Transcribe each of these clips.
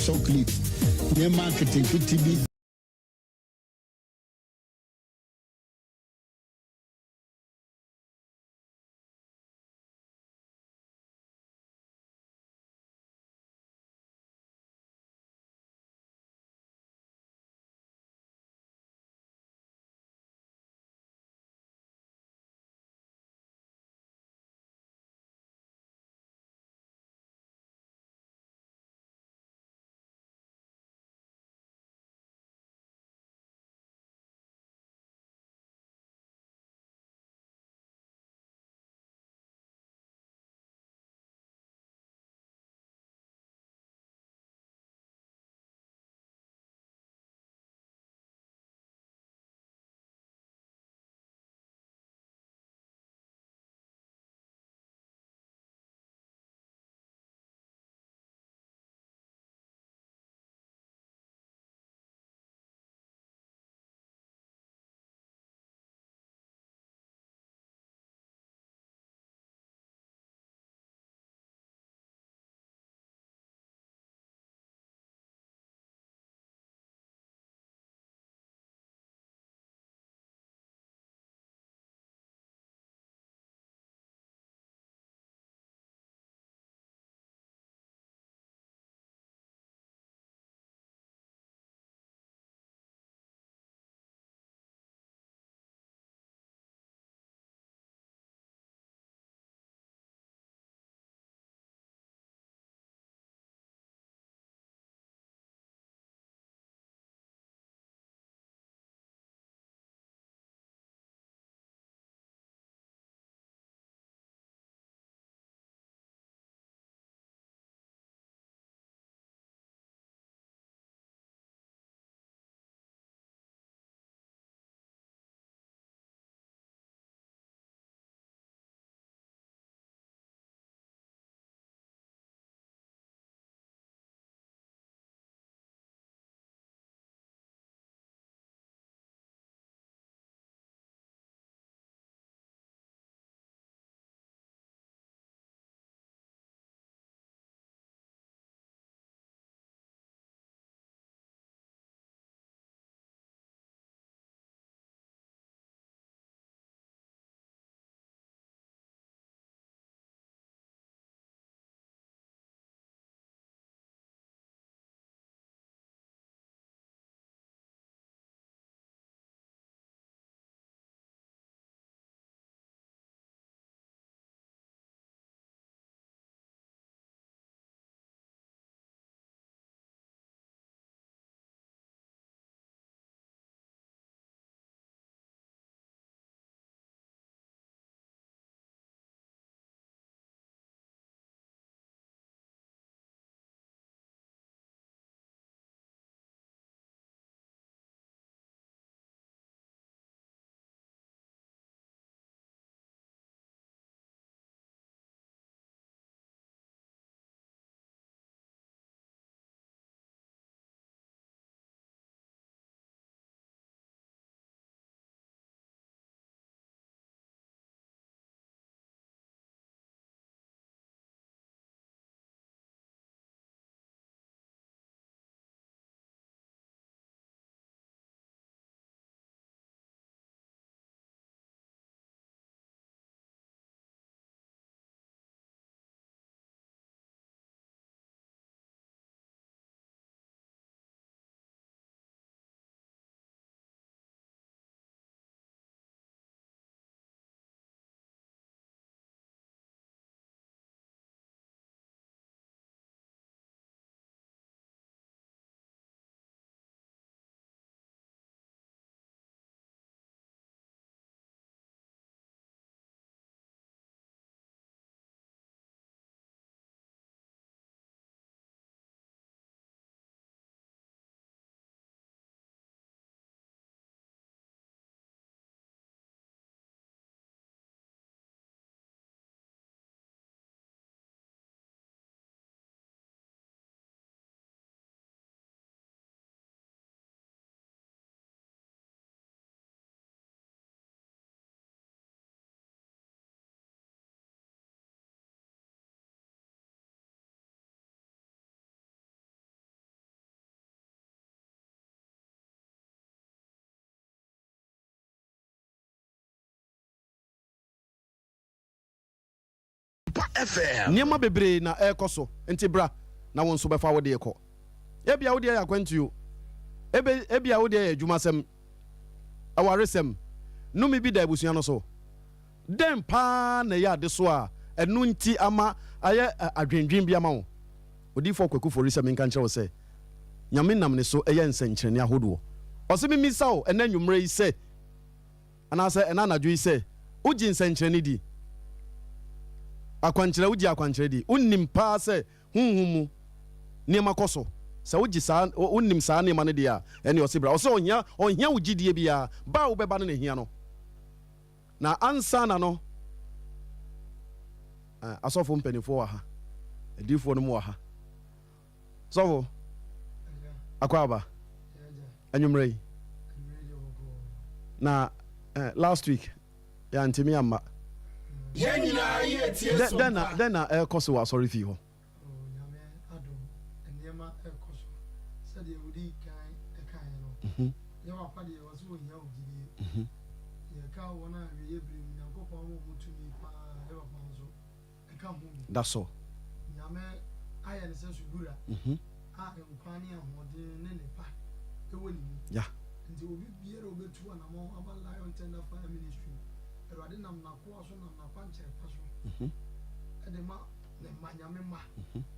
chocolate ne marketing kitibi FM. Niema bebre na ekoso. Enti bra na won so befa wo de ekọ. Ebia wo de ya kwantu. Ebia wo de ya adwumasem. Awaresem. No me bi da ebusua no so. Dem pa na ya de so a enu nti ama aye adwendwen bi ama wo. Odi for kwaku for resem nka nkyerɛ wo sɛ nyame nam ne so ɛyɛ nsɛnkyerɛne ahodoɔ. Ɔse mi misa wo ɛna nwumre yi sɛ anase ɛna anadwo yi sɛ uji nsɛnkyerɛne di. Akwankyerɛ uji akwankyerɛ di. Unnim pa sɛ hunhumu niema kɔso. Sɛ uji saa unnim saa niema ne dia ɛne ɔse bra. Ɔse ɔhia uji die bia ba wo bɛba ne hia no. Na ansa na no asɔfo mpanifo wɔ ha. Edifo no mu wɔ ha. Sɔfo akwaba anwumre yi na last week ya ntimi amma Then na koso wa sorry fi ho nyame adom enema ekoso said you would kan no ya papa de was wo nya ogidi ya ka wona we ebrim nyankopon mo mutumi pa ya papa nso eka mo that's all nyame aya ne se subura a enkwani ahode ne ne pa ewo ni ya nti obi biere obetu na mo aba lion tender fire ministry erade nam na ko aso nam na kwanche paso edema ne manyame ma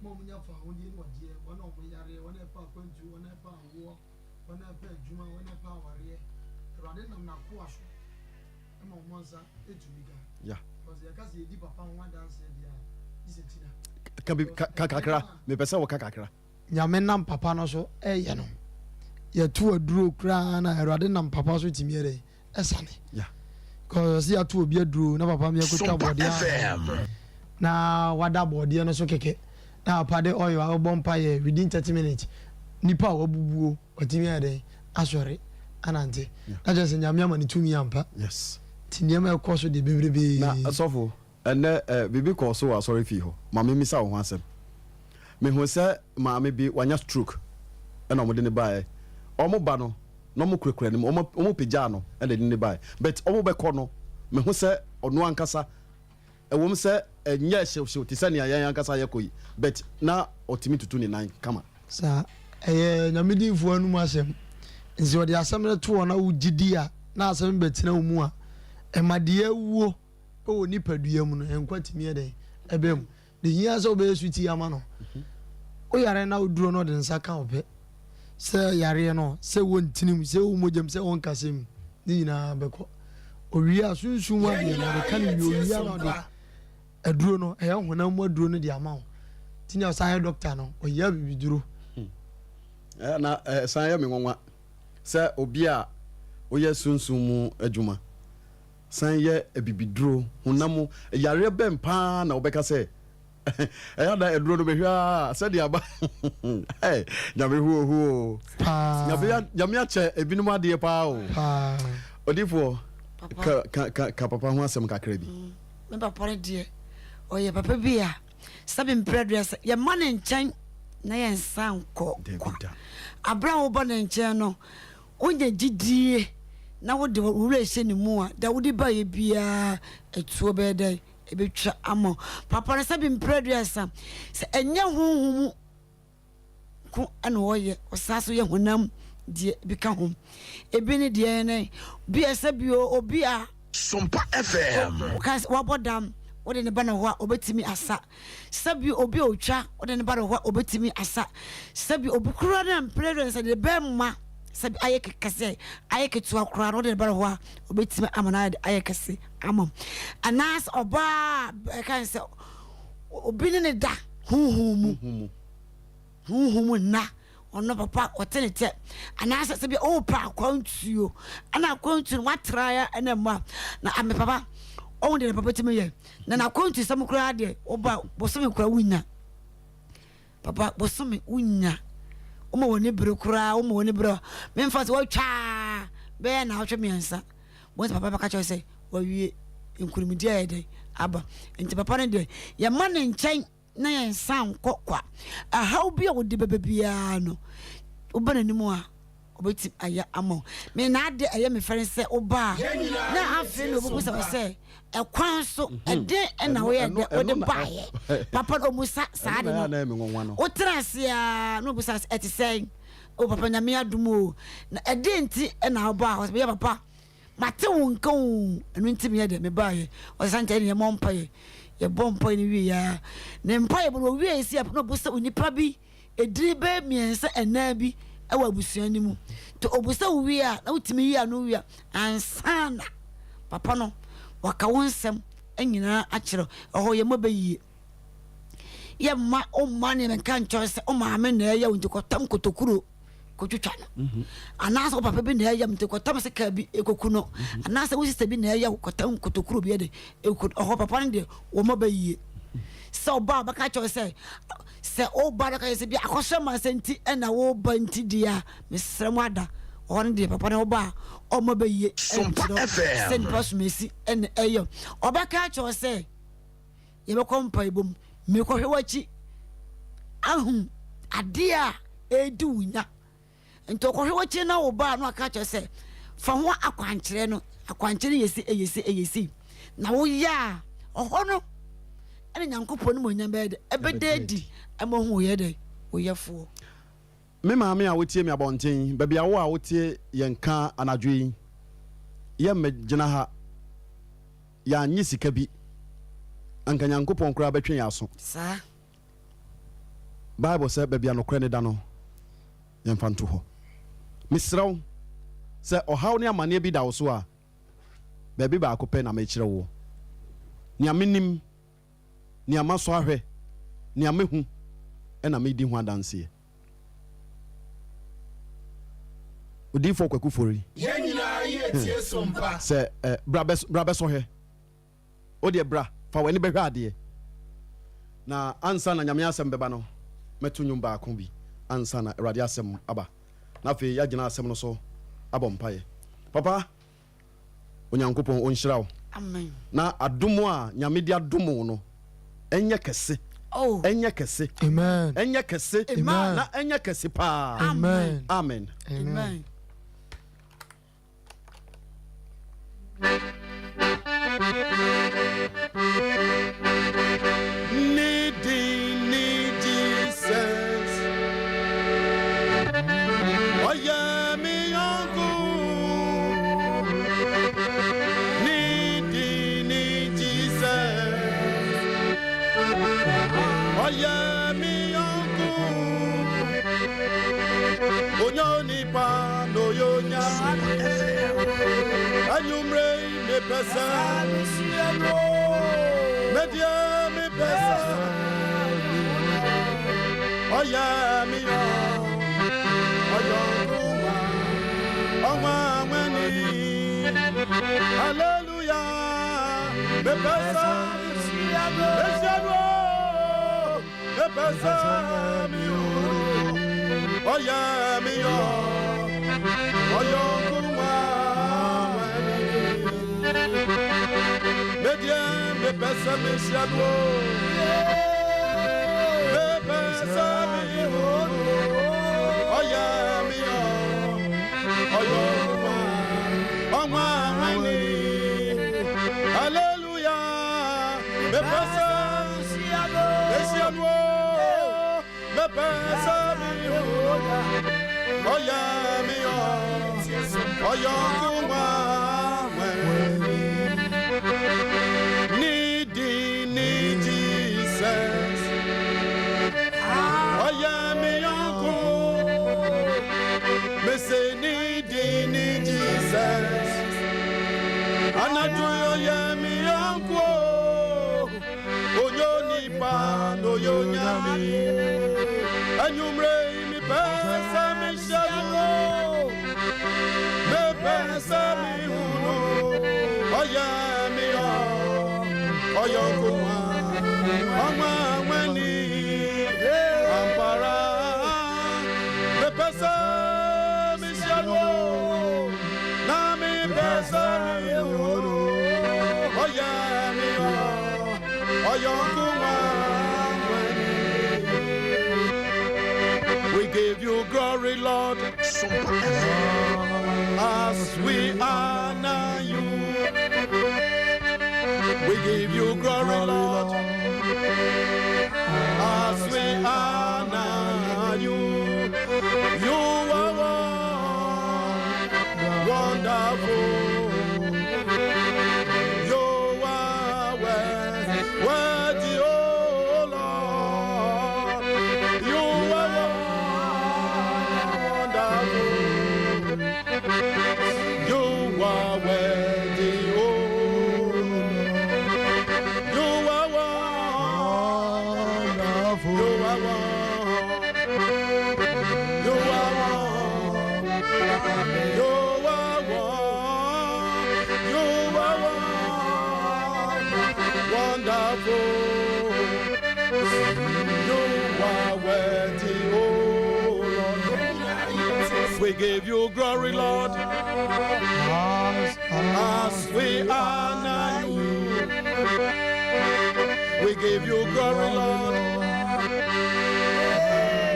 mo munya fa hodi ni wade wona o yare wona pa kwantu wona pa wo wona pa adwuma wona pa ware erade nam na ko aso e mo monza etubiga ya because ya kasi edi papa ho dance dia isetina kakakra me pesa wo kakakra nyame nam papa no so eye no ye tu aduro kra na erade nam papa so timiere esane ya cause ya tu obi aduro na papa me ko twa body na wada body no so keke na papa de oil a bompa ye within 30 minutes nipa wabubuo otimiere asore anante na just nyame amani tumi ampa yes tiniema ekoso de bebrebe na asofo ene bibi ko so wa sorry fi ho mama mi sa wo asem me ho se mama bi wanya stroke ena mo de ne bae omo ba no no mo kurekure ne omo pejaa no ena de ne bae but omo be ko no me ho se ono ankasa ewom se enye hyew ti se ne ayan ankasa yakoyi but na otimi tutu ne nan kama sa nyamedinfo anu mu asem nzi odi asem ne to na ugidi a na asem betina mu a emade awuo o ni padua mu no enkwatimi eden ebem de hia so be suti ama no o yare na oduro no de nsa ka obe se yare no se wontinim se wo mojem se won kasem ni na beko owi asunsun wa de na de kan wi owi na de aduro no e honam mu aduro no de ama wo tinya sai doctor no o ya bibiduro na san ya me nwanwa se obi a o ya sunsun mu adwuma san ye ebibiduro honam yare bempa na obeka se eya da eduro no behwa se dia ba nyame hu nyame ache ebinum ade pa o odifo ka papa ho asem kakra bi me papa de oye papa bi a sabe mpredress ye man enchan na ye nsan ko abra wo bo na enchan no onye gidie na wo de wo rehye ni mu a da wo de ba ye bia etuo be dai ebetwa amo papa na sabe mpredress se enye honhum ko ana wo ye osaso ye honam die bika hom ebini die ne bi esabi obi a Sompa FM kan wabodam wode ne ba na ho a obetimi asa sabi obi otwa wode ne ba na ho a obetimi asa sabi obi kura na mpredress de bemma sabi ayeke kase ayeke tuwa kura wode ne ba na ho a obetimi amana ayeke kase amam anas oba kan se obi ne da huhumu na ono papa otenete anasa sabi o pa kwantuo ana kwantu watraya ena ma na ame papa o de papa timi ye na kwantu sam kura de oba bosomi kura wunya papa bosomi wunya o ma woni bere kura o ma woni bere me mfa se watwa be na hotwe miensa bo papa baka cho se wawie nkurumidi ayede aba enti papa ne de ye ma ne nchen na ye nsan kokwa how bi o de bebebia no obana nimu a obeti aya amo me na ade aye me fere se oba na afi no bubu se ekwan so ede na we ede ode baye papa no musa sa de no o trasia no busa eti say o papa nyame adumo na ede nti na oba ho be papa mate wonka wu enu nti me de me baye o sante ne mo mpaye ye bompa ni wi ya ne mpaye bo wi esi no busa onipa bi ediri be miensa ena bi ewa abusuan ni mu to obusa wi a na utimi wi a no wi a ansana papa no waka wonsem anyina a kire oho ye mabayi ye ma o ma ne menka nchose o ma me na ya wonti kotam kotokuro kotwitwa no anasa o papa bi na ya mte kotam se ka bi ekoku no anasa wo sister bi na ya kotam kotokuro bi de ekoku oho papa ne de wo mabayi so ba baka chose se o ba ka yesi bi akoshe ma senti na wo ba nti dia mesrem ada on de papa na oba o ma baye Sompa FM send pass mesi en eyo obaka cho se ye be kompa ibom me ko hwewachi ahum ade a edu nya ento ko hwewachi na oba no aka cho se fa ho akwankyere no akwankyere yesi na wo ya oho no ene nyankopɔ no mo nya be de ebededi amahu ye de wo yefo me maame a wotie me abonten ba bia wo a wotie yenka anadwe ye megina ha ya nyi sika bi anka nyankopɔn kura betwe ya so sa bible say ba bia no kra ne da no yemfa nto ho misraw say ohaw ne amane bi da wo so a ba bi ba akopɛ na ma kire wo ni amenim ni amaso ahwe ni amehu ena me di ho adanse odi fo kwaku fori ye nyina ye tie Sompa se brabe so he odi bra fa wani behwa ade na ansa na nyame asem beba no metu nyum ba ko bi ansa na awade asem aba na fe ya gina asem no so abompaye papa onyankopon onhyirawo amen na adomo a nyame di adomo no enye kese oh enye kese Amen. enye kese Amen. na enye kese pa Amen. amen amen Need Jesus. Oh yeah, me uncle. Need Jesus. Oh yeah, me uncle. Oh no nipa no yo nyami. Anyumre me pesa. Media me pesa. Oh yeah, me oh yeah, mani. Hallelujah. Me pesa. Me pesa me oh yeah, me oh yeah, media me pesa me siadwo me pesa me oh yeah me oh yeah mani hallelujah me pesa me siadwo me pesa me oh yeah me oh yeah Need Jesus. Oh yeah, me uncle. Me say need Jesus. And I do you yeah me uncle. Oh yo nipa no yo nyami. And you me pesa me shadow. Me pesa me uno. Oh yeah me oh yo kuma ama mani ampara me pesa mi shalo na mi pesa mi oro oh yeah me oh yo kuma we give you glory, Lord, as we honor you. We give you glory, Lord, as we honor you. You are wonderful. You are worthy, oh Lord. You are wonderful. You are worthy, oh Lord. You are wonderful. You are wonderful. You are worthy, oh Lord. We give you glory, Lord, as we honor you. We give you glory, Lord,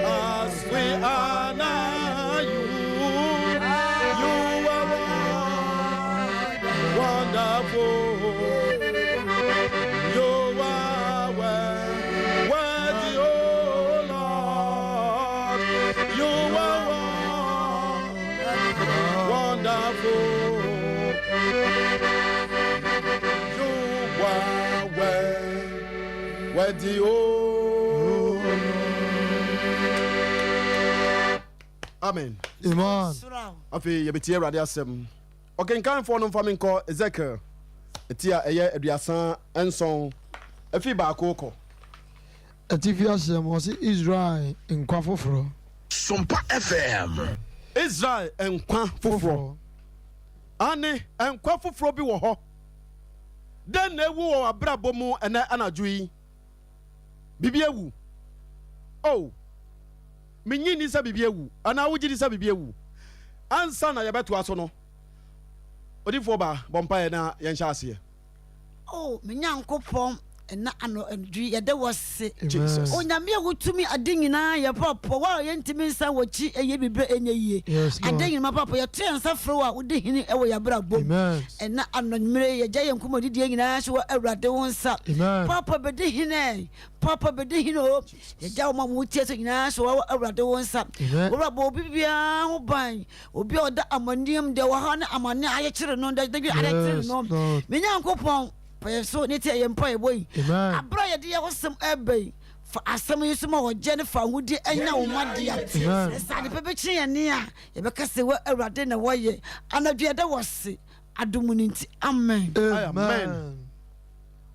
as we honor you. You are wonderful. You are worthy, oh Lord. You are wonderful. You are worthy, oh Lord. Amen. Amen. Afi yebeti Awurade asem. Okenkan fo no mfa me nko Ezekiel. Etia eye aduasan enson afi baako ko. Atifi asem o si Israel nkwa foforo. Sompa FM. Israel nkwa foforo. Ane nkwa foforo bi wo ho. Den na ewu wo abrabo mu ene anadwo yi. Bibi ewu. Oh. Minyi ni sa bibi ewu. Ana wuji ni sa bibi ewu. Ansa na yebeto aso no. Odifo ba bompa na yensha ase. Oh, menyankopon na ano andwi yede wose. Jesus. Onyame agutumi ade nyina ye papa wa ye ntimi nsa wochi eye bibre enye yie. Ade nyina papa ye to nsa fro a wode hini ewo ya brabo. Na anonmire ye gya ye nkomodi die nyina hye wa awurade wo nsa. Papa bede hini. Papa bede hini o. Ye gya wo mamu tie so nyina hye wa awurade wo nsa. Wo rabo bibia ho ban. Obi oda amaniam de wo ha na amane aye kire no da bi ade kire no. Menyankopon so ne tie yempa eboyi abra ye de ye wosem ebei fa asem yi so ma wo je ne fa hudi enya wo madia sa ne pebe kye ye ne a ye be kase wo awurade na wo ye anadwe de wose adomuni nti amen amen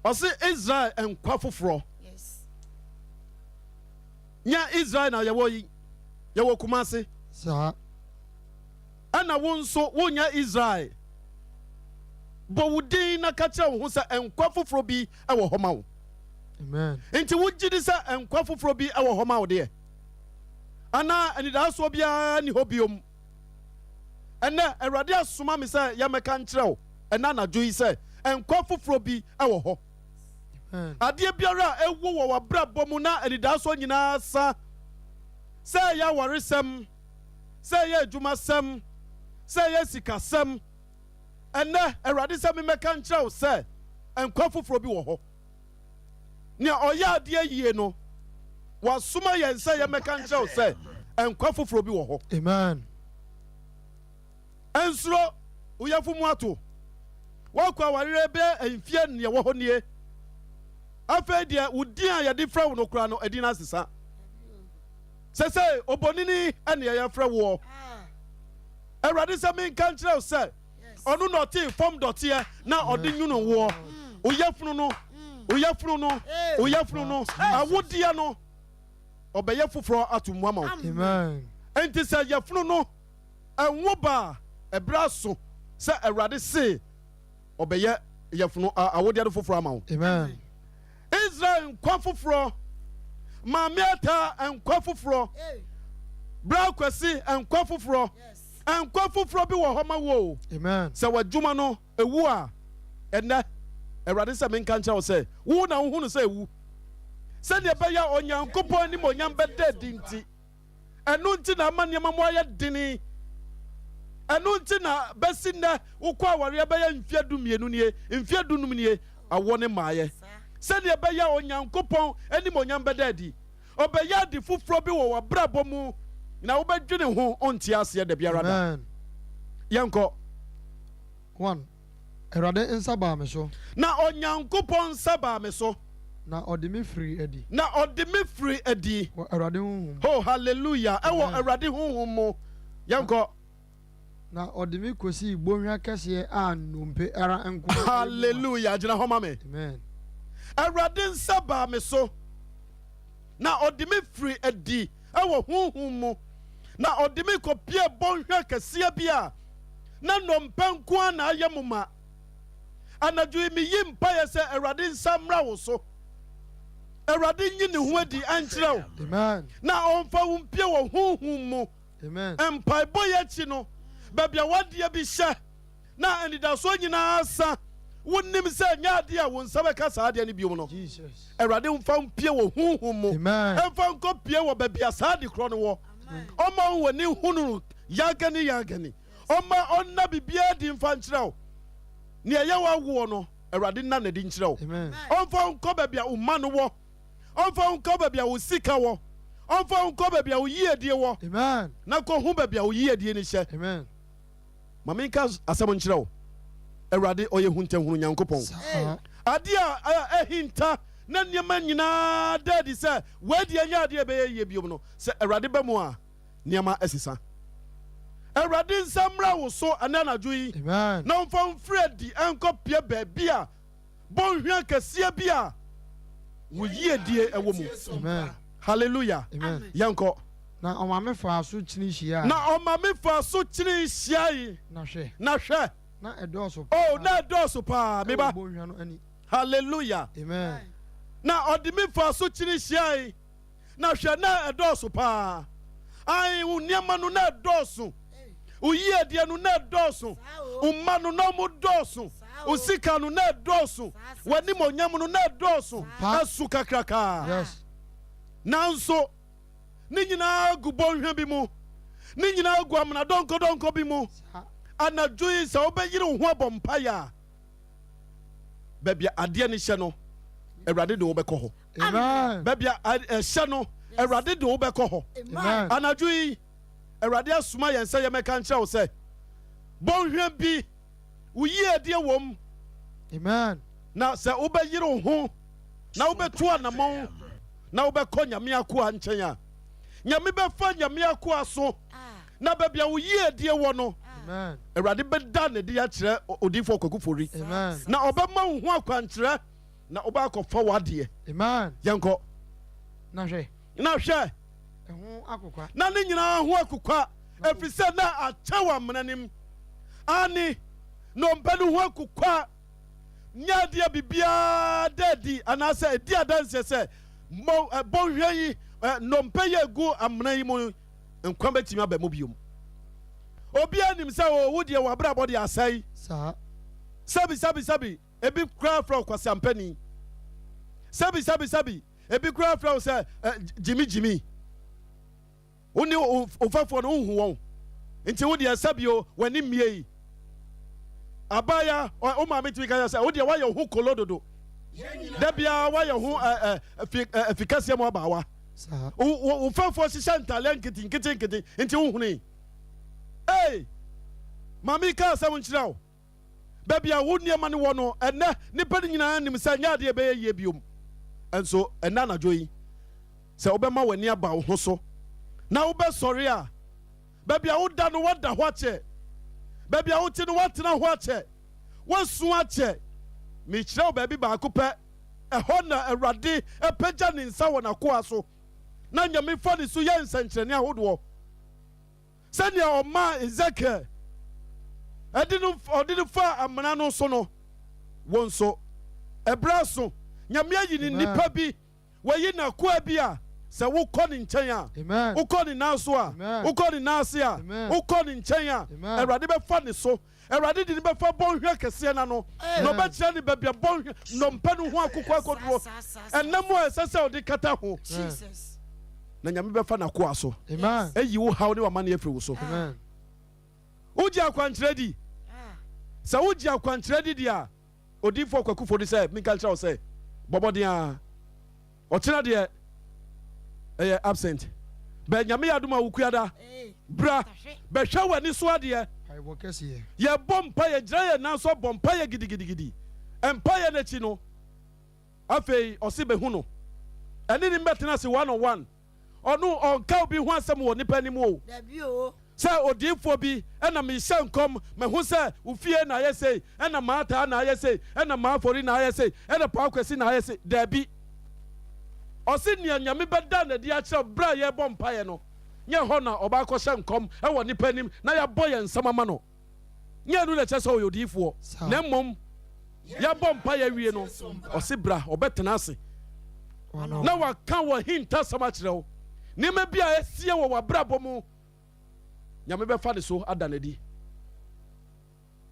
ose Israel enkwa foforo yes nya Israel na ye wo yi ye wo kumase sa ana wo nso wo nya Israel bo wudin na ka kire wo ho se enkwa foforo bi e wo homa wo amen enti wugidi se enkwa foforo bi e wo homa wo de ana anida so bia ni hobiom ene awurade asoma me se ya meka nkire wo ena na dwo yi se enkwa foforo bi e wo ho ade biara ewo wo wabrabɔ mu na anida so nyina sa se ya waresem se ya adwumasem se ya sikasem ene awurade se me meka nkire wo se enkwa foforo bi wo ho ne oya ade yie no wasoma yen se ya meka nkire wo se enkwa foforo bi wo ho amen ensuro uyafu mu ato wakwa warere be enfie ne wo ho nie afa dia udin a yade fra wo no kura no adina sesa sese obonini ene ya fra wo awurade se me nka nkire wo se onu no ti form dotie na odi nyuno wo uyafunu no awudia no obeye foforo atomu ama amen enti se yafunu no enwo ba ebraso se awurade se obeye yafunu awudia do foforo ama amen Israel nkwa foforo mamiata nkwa foforo bra kwasi nkwa foforo nkwa foforo bi wo homa wo amen se wadwuma no ewu a ene awurade se me nka nkyerɛ wo se wo na wo hunu se ewu se ne be ya onyankopɔn ni monyam beda dinti ɛno nti na ama nneɛma mo ayɛ dini ɛno nti na bɛsi nnɛ wokɔ awareɛ bɛyɛ mfeɛ du mmienu nie mfeɛ du num nie awɔ ne maayɛ sɛdeɛ ɛbɛyɛ onyankopɔn anim onyam bɛda adi ɔbɛyɛ ade foforɔ bi wɔ w'abrabɔ mu na wobɛdwene ho ɔnte aseɛ da biara da yɛnkɔ 1 Awurade nsa baa me so na onyankopɔn nsa baa me so na ɔde me firi adi wɔ Awurade honhom oh hallelujah ɛwɔ Awurade honhom mu yɛnkɔ na ɔde me kɔsii bɔnhwa kɛseɛ a nnompe ara nko hallelujah gyina hɔ ma me amen Awurade nsa baa me so na ɔde me firi adi ɛwɔ honhom mu na ɔde me kɔpie bɔnhwa kɛseɛ bi a na nnompe nko a na ayɛ mo ma anadwo yi meyi mpaeɛ sɛ Awurade nsa mmra wo so Awurade nyi ne ho adi ankyerɛ wo amen na ɔmfa wo mpie wɔ honhom mu amen mpaebɔ yɛ akyi no baabi a wadeɛ bi hyɛ na anidasoɔ nyinaa sa wonim sɛ nyɛ adeɛ a wo nsa bɛka saa adeɛ no biom no Jesus Awurade mfa mpie wɔ honhom mu amen ɛmfa nkɔ pie wɔ baabi a saa ade korɔ no wɔ ɔma wo w'ani hunu yagani ɔma ɔnna biribiara di mfa nkyerɛ wo nea ɛyɛ w'awoɔ no Awurade nna n'adi nkyerɛ wo amen ɔmfa nkɔ baabi a wo ma no wɔ ɔmfa nkɔ baabi a wo sika wɔ ɔmfa nkɔ baabi a wo yiedie wɔ amen na kɔhu baabi a wo yiedie no hyɛ amen ma menka asɛm nkyerɛ wo Awurade ɔyɛ huntahunu Nyankopɔn adeɛ a ɛhinta na nneɛma nyinaa da adi sɛ wɔadi anyɛ adeɛ bɛyɛ yie biom no sɛ Awurade bɛ mu a nneɛma asisa Awurade nsa mmra wo so ɛnɛ anadwo yi amen na ɔmfa mfiri adi ɛnkɔ pie baabi a bɔnhwa kɛseɛ bi a wo yiedie ɛwɔ mu amen hallelujah amen yɛnkɔ na ɔma me faa so kyini hyia na ɔma me fa so kyene hyia yi na hwɛ na hwɛ na ɛdɔɔso oh na ɛdɔɔso paa meba bɔnhwa no ani hallelujah amen na ɔde me fa so kyene hyia yi na hwɛ na ɛdɔɔso paa ai wo nneɛma no na ɛdɔɔso wo yiedie no na ɛdɔɔso wo mma no na ɔmo dɔɔso wo sika no na ɛdɔɔso w'animonyam no na ɛdɔɔso asu kakraka yes nanso ne nyinaa gu bɔnhwa bi mu ne nyinaa gu amena dɔnkɔdɔnkɔ bi mu anadwo yi sɛ wobɛyere wo ho abɔ mpaeɛ a baabi a adeɛ no hyɛ no Awurade de wobɛkɔ hɔ amen baabi a ɛhyɛ no Awurade de wobɛkɔ hɔ amen anadwo yi Awurade asoma yɛn sɛ yɛmɛka nkyerɛ wo sɛ bɔnhwa bi wo yiedie wɔ m amen na sɛ wobɛyere wo ho na wobɛto anammɔn na wobɛkɔ Nyame akoa nkyɛn a Nyame bɛfa Nyame akoa so na baabi a wo yiedie wɔ no amen Awurade bɛda ne de akyerɛ odiyifoɔ Kwakufori amen na ɔbɛma wo ho akwankyerɛ na wobɛakɔfa w'adeɛ amen yɛnkɔ na hwɛ na hwɛ ɛho akokwa na ne nyinaa ho akokwa ɛfiri sɛ na akyɛ wɔ amena nim ane nnompa no ho akokwa nyɛ adeɛ biribiara da adi anaasɛ ɛdi adanseɛ sɛ bɔnhwa yi nnompa yi agu amena yi mu nkwa bɛtumi aba mu biom obiara nim sɛ wo deɛ w'abrabɔ de asɛe saa sabi ebi kura frɛ wo kwasampani sabi ebi kura frɛ wo sɛ gyimi wo ne wofafoɔ no wohu wɔn nti wo deɛ sabio w'ani mmie yi abaya wo maame tumi ka sɛ wo deɛ woayɛ wo ho kolododo da biara woayɛ ho afikɛseɛ mu abaawa saa wofafoɔ hyehyɛ ntaale nketenkete nti wohunii ei maame ka asɛm nkyerɛ wo baabi a wo nneɛma no wɔ no ɛnɛ nnipa no nyinaa nim sɛ nyɛ adeɛ bɛyɛ yie biom ɛnso ɛnɛ anadwo yi sɛ wobɛma w'ani aba wo ho so na wobɛsɔre a baabi a woda no woada hɔ akyɛ baabi a wote no woatena hɔ akyɛ woasu akyɛ mekyerɛ wo baabi baako pɛ ɛhɔ na Awurade ɛpagya ne nsa wɔ n'akoa so na Nyame fa ne so yɛ nsɛnkyerɛnne ahodoɔ sɛnea ɔma Ezekiel ɔde no fa amena no so no wo nso ɛberɛ so Nyame ayi ne nnipa bi wɔyi n'akoa bi a sɛ wokɔ ne nkyɛn a wokɔ ne nan so a wokɔ ne nan ase a wokɔ ne nkyɛn a Awurade bɛfa ne so Awurade de ne bɛfa bɔnhwa kɛseɛ na no na ɔbɛkyerɛ ne baabi a bɔnhwa nnompa no ho akokɔ akɔdoɔ ɛnam a ɛsɛ sɛ ɔde kata ho na nyame bɛfa na koa so amen eyi wo haw ne wa mane afiri wo so amen uji akwankyerɛ di sɛ uji akwankyerɛ di dia odifo kwakufo di sɛ minka kyerɛ wo sɛ bɔbɔden a ɔkyena deɛ ɛyɛ absent bɛ nyame yɛ adom a wokuada bra bɛhwɛ w'ani so adeɛ yɛbɔ mpa yɛ gyina yɛ nan so bɔ mpa yɛ gidigidigidi mpa yɛ n'akyi no afei ɔse bɛhu no ɛne ne mbɛtena ase 1-on-1 ɔno ɔnka obi ho asɛm wɔ nipa anim o sɛ odiifoɔ bi ɛna mehyɛ nkɔm mahu sɛ wofie na ayɛ sei ɛna maataa na ayɛ sei ɛna maafɔri na ayɛ sei ɛna paakwasi na ayɛ sei daabi ɔse nea nyame bɛda n'adi akyerɛ berɛ a yɛbɔ mpaeɛ no nyɛ hɔ na ɔbaakɔhyɛ nkɔm ɛwɔ nipa anim na yɛabɔ yɛn nsɛm ama no nyɛ no na kyerɛ sɛ ɔyɛ odiifoɔ na mmom yɛabɔ mpaeɛ awie no ɔse bra ɔbɛtena ase na waka wɔ hintasɛm akyerɛ wo nneɛma bi a ɛsie wɔ w'abrabɔ mu nyame bɛfa ne so ada n'adi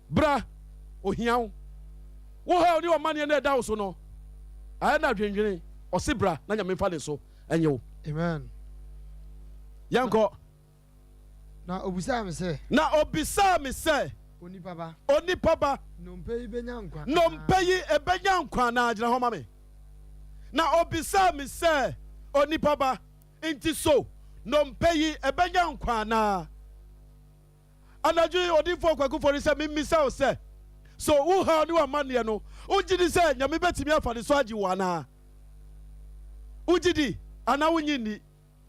bra ohia wo wo ha ne ɔmaneɛ no ɛda wo so no ayɛ na adwendwene ɔse bra na nyame fa ne so ɛnyɛ wo amen yɛnkɔ na obisaa me sɛ onipa ba nnompa yi ɛbɛnya nkwa na gyina hɔ ma me na obisaa me sɛ onipa ba nti so nnompa yi ɛbɛnya nkwa na anadwo yi odifoɔ kwakufo ne sɛ memmisa wo sɛ so wohaw ne w'amanneɛ no wogye di sɛ nyame bɛtumi afa ne so agye wo anaa wogye di anaa wonyi nni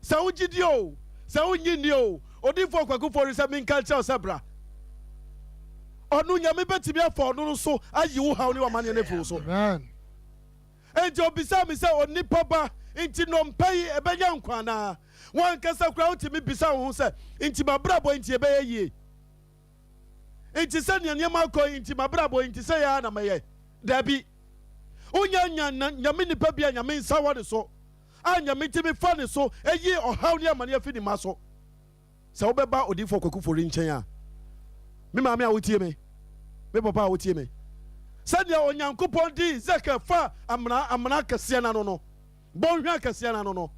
sɛ wogye di o sɛ wonyi nni o odifoɔ kwakufo ne sɛ menka kyerɛ wo sɛ bra ɔno nyame bɛtumi afa ɔno no so ayi wo haw ne w'amanneɛ no afiri wo so enti obisa me sɛ onipa ba nti nnompa yi ɛbɛnya nkwa anaa wankasa koraa wotumi bisa wo ho sɛ nti mabrabɔ nti ɛbɛyɛ yie nti sɛ nneɛma akɔ nti mabrabɔ nti sɛ yɛa na mɛyɛ daabi wonya nyame nipa bi a nyame nsa wɔ ne so a nyame timi fa ne so ɛyi ɔhaw ne amane afi ne ma so sɛ wobɛba odifoɔ kwakufori nkyɛn a me maame a wotie me me papa a wotie me sɛdeɛ onyankopɔn di Ezekiel fa amena kɛseɛ na no bɔnhwɛ kɛseɛ na no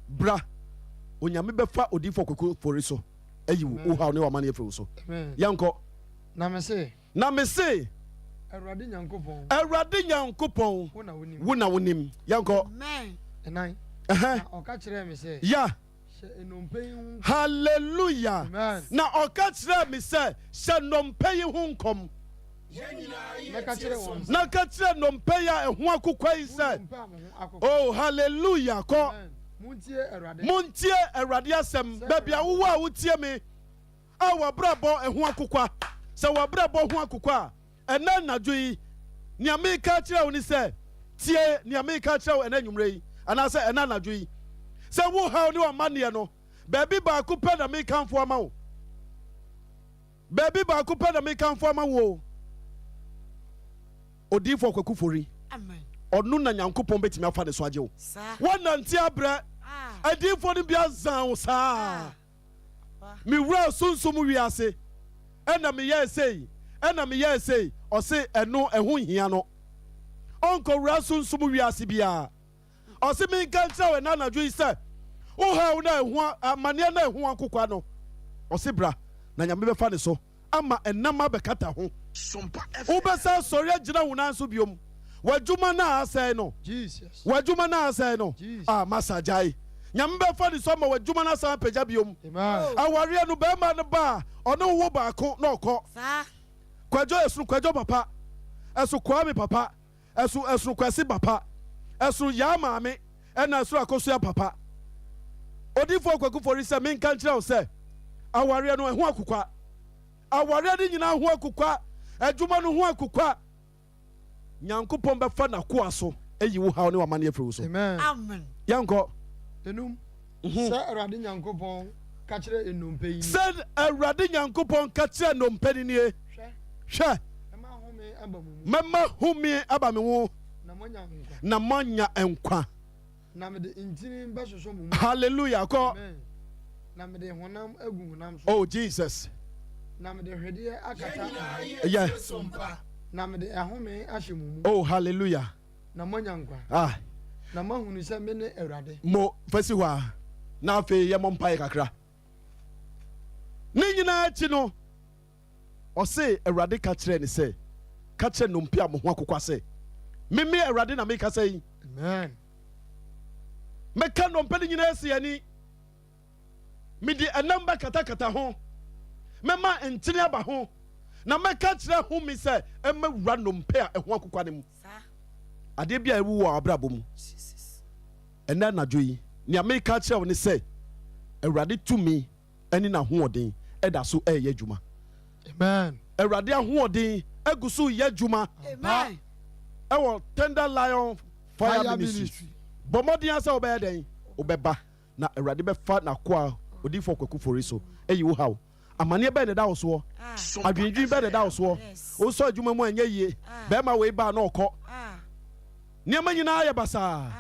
bra onyame bɛfa odifoɔ kwakufori so ayi wo haw ne wamane afiri wo so yɛnkɔ na me se Awurade Nyankopɔn wo na wonim yɛnkɔ ɛnan ɔka kyerɛ me sɛ ya hyɛ nnompa yi ho hallelujah na ɔka kyerɛ me sɛ hyɛ nnompa yi ho nkɔm na ka kyerɛ nnompa yi a ɛho akokwa yi sɛ oh hallelujah kɔ montie Awurade asɛm baabi a wowɔ a wotie me a wɔabrabɔ ɛho akokwa sɛ wɔabrabɔ ho akokwa a ɛna nnadwo yi nea meka kyerɛ wo ne sɛ tie nea meka kyerɛ wo ɛna anwummerɛ yi anaasɛ ɛna nnadwo yi sɛ wohaw ne w'amanneɛ no baabi baako pɛ na mekamfo ama wo baabi baako pɛ na mekamfo ama wo odiyifoɔ kwakufori ɔno na nyankopɔn bɛtumi afa ne so agye wo wɔnante abrɛ adiyifoɔ no bi azan wo saa mewura sunsum wiase ɛna meyɛ sei ɔse ɛno ɛho hia no ɔnkɔwura sunsum wiase biara ɔse menka nkyerɛ wo ɛna anadwo yi sɛ wohaw na ɛho amanneɛ na ɛho akokwa no ɔse bra na nyame bɛfa ne so ama ɛnam abɛkata ho wobɛsa sɔre agyina wo nan so biom w'adwuma no a asɛe no w'adwuma no a asɛe no masa gyae nyame bɛfa ne so ama w'adwuma no asan apagya biom awareɛ no bɛrima no ba a ɔne wo baako na ɔkɔ kwadwo ɛsoro kwadwo papa ɛso koa me papa ɛso kwasi papa ɛso yaa maame ɛna ɛsoro akɔsoa papa odiyifoɔ kwakufori sɛ menka nkyerɛ wo sɛ awareɛ no ɛho akokwa awareɛ no nyinaa ho akokwa adwuma no ho akokwa nyankopɔn bɛfa n'akoa so ayi wo haw ne w'amanneɛ afiri wo so amen yɛnkɔ enum sɛ Awurade Nyankopɔn ka kyerɛ nnompa yi sɛ Awurade Nyankopɔn ka kyerɛ nnompa ni nie hwɛ mɛma home aba me wo na moanya nkwa na mede ntini bɛsoso mo mu hallelujah kɔ na mede honam agu honam so oh Jesus na mede hwedeɛ akata yeah na mede ahome ahyɛ mo mu oh hallelujah na moanya nkwa na mahunu sɛ me ne Awurade mo fasi hɔ a na afei yɛmmɔ mpaeɛ kakra ne nyinaa akyi no ɔse awurade ka kyerɛ ne sɛ ka kyerɛ nnompe a mo ho akokwa sɛ meme awurade na meka sɛ yi Amen. mɛka nnompe no nyinaa asi ani mede ɛnam bɛkatakata ho mɛma nkyene aba ho na mɛka kyerɛ ho mi sɛ ɛmɛwura nnompe a ɛho akokwa no mu adeɛ bi a ɛwu wɔ abrabɔ mu ɛnɛ anadwo yi nea meka kyerɛ wo ne sɛ awurade tumi ɛne n'ahoɔden ɛda so ɛyɛ adwuma Amen. awurade ahoɔden agu so yɛ adwuma ɛwɔ tender lion fire ministry bɔ mmɔden sɛ wobɛyɛ dɛn wobɛba na awurade bɛfa n'akoa odiifo kwaku fori so ɛyi wo haw amanneɛ bɛɛ deda wo soɔ adwendwen bɛɛ deda wo soɔ wosɔ adwuma mu ɛnyɛ yie bɛrima wei baa na ɔkɔ nneɛma nyinaa yɛ basaa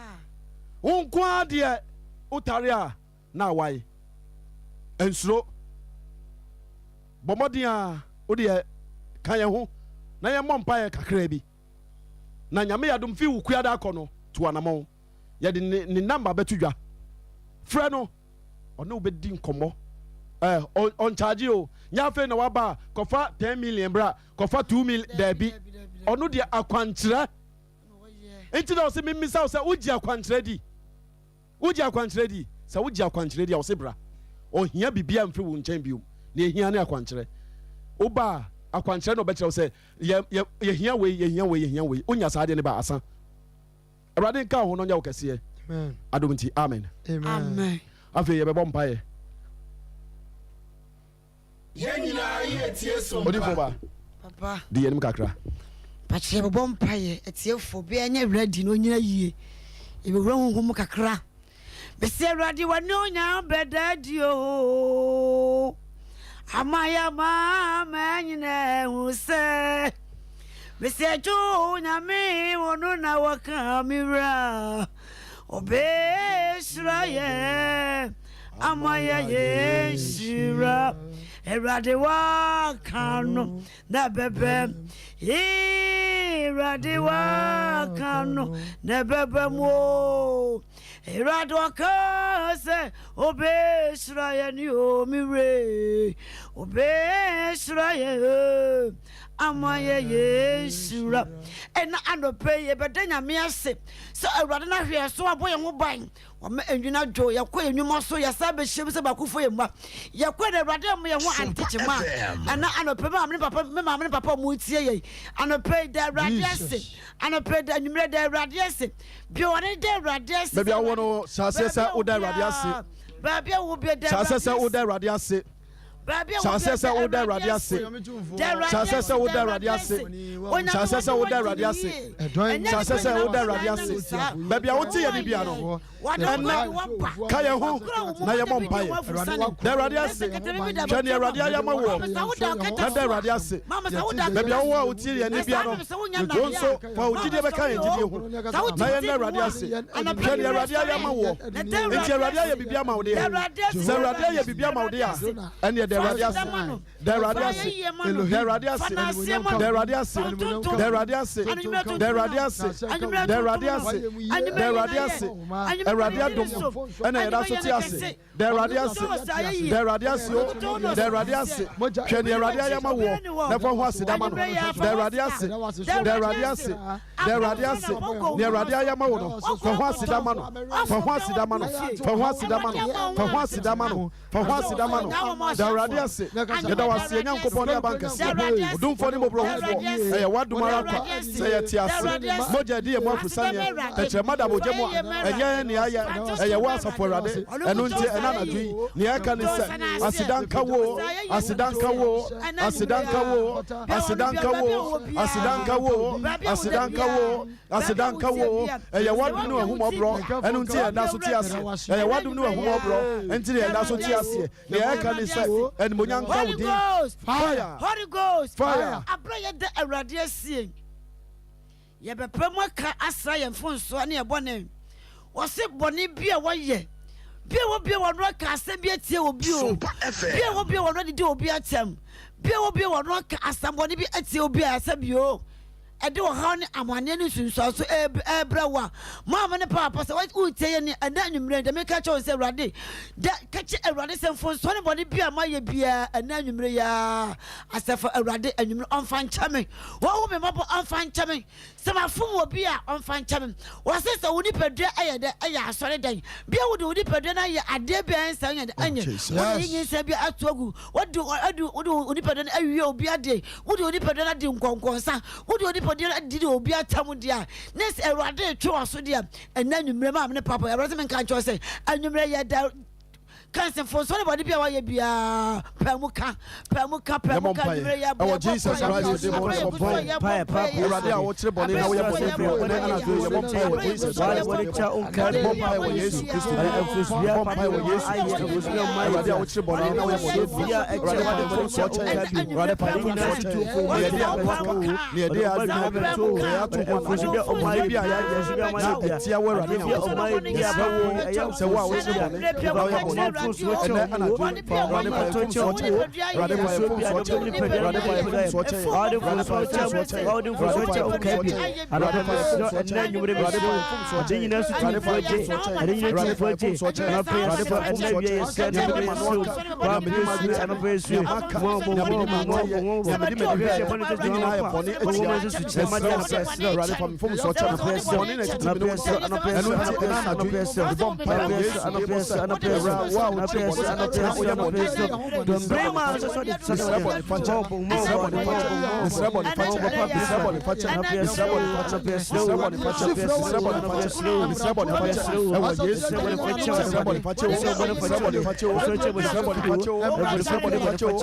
wo nko ara deɛ wotare a na awae nsuro bɔ mmɔden a wodeɛ ka yɛn ho na yɛmmɔ mpaeɛ kakraa bi na nyame yɛadom fi wo kuada akɔ no to anammɔn yɛde ne namba bɛto dwa frɛ no ɔne wobɛdi nkɔmmɔ ɔnkyagye o nyɛ afei na waba a kɔfa 10 million bra kɔfa 2 million daabi ɔno deɛ akwankyerɛ nti na ɔsɛ memisa wo sɛ wogye akwankyerɛ di sɛ wogye akwankyerɛ di a ɔsɛ bra ɔhia biribia mfiri wo nkyɛn biom na ɛhia ne akwankyerɛ woba a akwankyerɛ na ɔbɛkyerɛ wo sɛ yɛhia wei wonya saa deɛ ne ba asa awurade nka wo ho no nyɛ wo kɛseɛ adom nti amen afei yɛbɛbɔ mpaeɛ odifo ba papa di yɛnim kakra pakyɛ bɛbɔ mpaeɛ atiefo bia nyɛ awuradi na ɔnyina yie yɛbɛwura honhom kakra bɛsɛ awurade wɔne onya bɛdadi o amaya ma nyina hu sɛ bɛsɛ jo nyame wɔno na wɔka me wura ɔbɛhyira yɛ amaya yɛhyira awurade waka no na bɛbɛ awurade waka no na bɛbɛ mu awurade waka sɛ ɔbɛhyira yɛ ne o me wura ɔbɛhyira yɛ amaya yɛhyira ɛna anɔpɛ yɛbɛda nyame ase sɛ awurade no ahwɛ so abɔ yɛn ho ban wɔma anwina dwo yɛkɔ yɛ nnwuma so yɛsa bɛhyia bi sɛ baakofo yɛ mma yɛkɔ na awurade ma yɛn ho antekyema ɛna anɔpɛ me maame ne papa mu tie yɛi anɔpɛ da awurade ase anɔpɛ da anwummerɛ da awurade ase bia wɔne da awurade ase baabi a wɔ no hyɛ aseɛ sɛ woda awurade ase baabi a wo bia da hyɛ aseɛ sɛ woda awurade ase hyɛ sɛ woda awurade ase hyɛ sɛ woda awurade ase hyɛ sɛ woda awurade ase hyɛ sɛ woda awurade ase baabi a wote yɛ ne bia no ɛnɛ ka yɛn ho na yɛmmɔ mpaeɛ da awurade ase hwɛ ne awurade ayɛ ma woɔ na da awurade ase baabi a wowɔ a wotie yɛ ne bia no wo nso fa wo gyidie bɛka yɛn gyidie ho na yɛnna awurade ase hwɛ ne awurade ayɛ ma woɔ enti awurade ayɛ biribi ama wo deɛ sɛ awurade ayɛ biribi ama wo deɛ a ɛneɛ da awurade ase da awurade ase da awurade ase da awurade ase da awurade ase da awurade ase da awurade ase da awurade ase awurade adom ɛna yɛda so te ase da awurade ase da awurade ase o da awurade ase hwɛ ne awurade ayɛ ma woɔ na fa ho aseda ma no da awurade ase da awurade ase da awurade ase ne awurade ayɛ ma wo no fa ho aseda ma no fa ho aseda ma no fa ho aseda ma no fa ho aseda ma no fa ho aseda ma no da awurade ase yɛda wase yɛ nyankopɔn ne abankɛseɛ odomfoɔ ne mmɔborɔhofoɔ ɛyɛ wadom ara kwa sɛ yɛte ase mogya adi yɛ mu afosaneɛ tɛkyerɛma da bogya mu a ɛnyɛ ne ayɛ ɛyɛ wo asafo awurade ɛno nti ɛna anadwo yi nea ɛka ne sɛ asedanka wo asedanka wo asedanka wo asedanka wo asedanka wo asedanka wo asedanka wo ɛyɛ wadom ne ahomɔborɔ ɛno nti yɛda so te ase ɛyɛ wadom ne ahomɔborɔ ɛnti ne yɛda so te aseɛ nea ɛka ne sɛ ɛnimonyam nka wo din fire Holy Ghost fire abra yɛda awurade asie yɛbɛpɛ mu aka asra yɛn mfonsoɔ ne yɛbɔne wɔse bɔne bi a wɔyɛ bia wɔ bia wɔno aka asɛm bi atie wɔ bio bia wɔ bia wɔno didi wɔ bi atɛm bia wɔ bia wɔno aka asɛmbɔne bi atie wɔ bi a asɛ bio ɛde wɔ ha ne amane ne sunsuan so ɛbrɛ wa mama ne papa sɛ wo tie ne ɛna nwumre de me ka kyɛw sɛ Awurade da ka kyɛ Awurade sɛ mfonso ne bɔne bia ma yɛ bia ɛna nwumre ya asɛfa Awurade anwumre ɔmfa nkyɛ me wo me mabɔ ɔmfa nkyɛ me sɛ mafom wɔ bi a ɔmfa nkyɛ me wɔse sɛ wo nipadua ɛyɛ dɛ ɛyɛ asɔre dan bia wo de wo nipadua na yɛ adeɛ bia ɛnsa nyɛ ɛnyɛ wo yin sɛ bia atogu wo de wo nipadua na awie obi ade wo de wo nipadua na di nkɔnkɔnsa wo de wo nipadua na di obi atam dia nes Awurade twe waso dia ɛna nwumre ma me papa Awurade me nka nkyɛ sɛ anwumre yɛ da kanse for so nobody be away bia pamuka nwumre yɛ bɔ Jesus Christ de bɔ Awurade a wo kyerɛ bɔne na wo yɛ bɔne fɛ na ana do yɛ bɔ mpae wɔ Jesus Christ bɔ mpae wɔ Yesu Kristo bɔ mpae wɔ Yesu Kristo Awurade a wo kyerɛ bɔne na wo yɛ bɔne fɛ Awurade pa de fo so kyɛ Awurade pa de fo so kyɛ ne yɛde apaka ne yɛde adwuma to yɛ ato hɔ na bi a yɛ tia wɔ Awurade na sɛ wo a wo kyerɛ bɔne na wo yɛ bɔne and then ana do Awurade pa yɛ fo so kyɛ Awurade pa yɛ fo so kyɛ Awurade pa yɛ fo so kyɛ Awurade pa yɛ fo so kyɛ Awurade pa yɛ fo so kyɛ Awurade pa yɛ fo so kyɛ Awurade pa yɛ fo so kyɛ Awurade pa yɛ fo so kyɛ Awurade pa yɛ fo so kyɛ Awurade pa yɛ fo so kyɛ Awurade pa yɛ fo so kyɛ Awurade ma no ka wa me ma di ana pa yesu mo ya me di me hwe se bone te nyina ya bone eti ma yesu kyɛ ma di ana pa yesu Awurade pa me fo so kyɛ bone na titi me no ana pa yesu ana do yesu bom pa yesu ana pa yesu ana pa yesu wa wo kyɛ bone ana pa yesu ana pa yesu don brema so so di sɛ bone fa kyɛ mo bone fa kyɛ sɛ bone fa kyɛ papa sɛ bone fa kyɛ ana pa yesu bone fa kyɛ sɛ bone fa kyɛ sɛ bone fa kyɛ sɛ bone fa kyɛ ɛwɔ yesu sɛ bone fa kyɛ sɛ bone fa kyɛ sɛ bone fa kyɛ sɛ bone fa kyɛ sɛ kyɛ bone fa kyɛ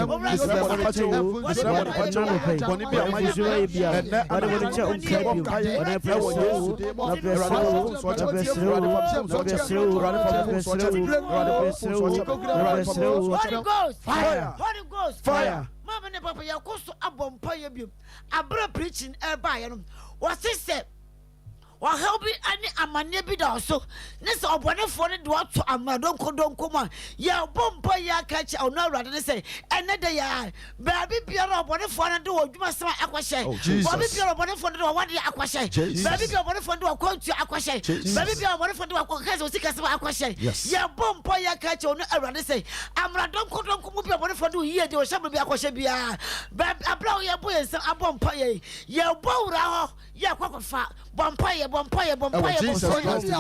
sɛ bone fa kyɛ bone bi a ma yesu ayi bia ade bone kyɛ onka bi ade pra wɔ yesu na pɛsɛ o so kyɛ pɛsɛ o pɛsɛ o ade pa pɛsɛ o ade pɛsɛ o pɛsɛ o Holy Ghost fire mama ne papa yakoso abompa ye bi abra preaching eba ye no wasise wa help bi ani amane bi da so ne se obonefo ne de wato amadonko ma ya bompa ya kachi ono Awurade ne se ene de ya ba bi biara obonefo ne de odwuma sema akwahye ba bi biara obonefo ne de wade akwahye ba bi biara obonefo ne de wakwantu akwahye ba bi biara obonefo ne de wakwankaze osika sema akwahye ya bompa ya kachi ono Awurade se amadonko mu bi obonefo de yiye de o hyabro bi akwahye bia ba abra ye boye nsem abompa ye ya bowura ho ya kwakofa bompa ye Jesus Christ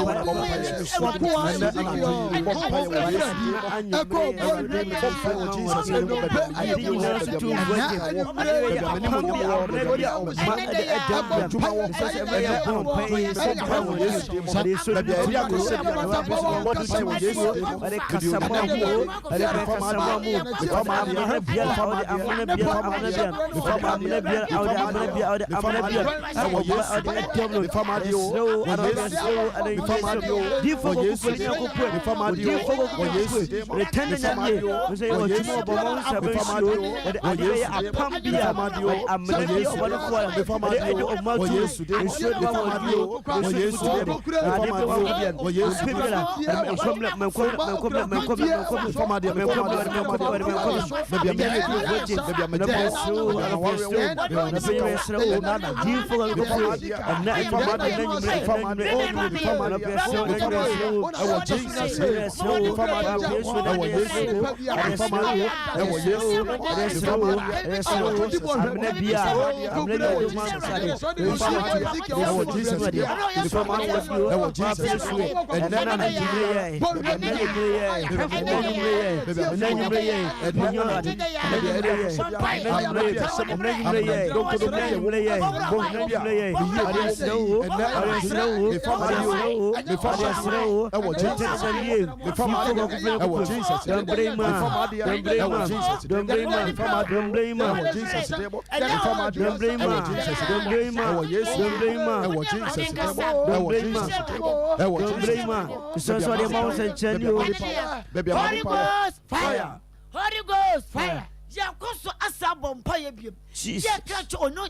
Holy Ghost fire yakoso asabompa ye biem ye kracho ono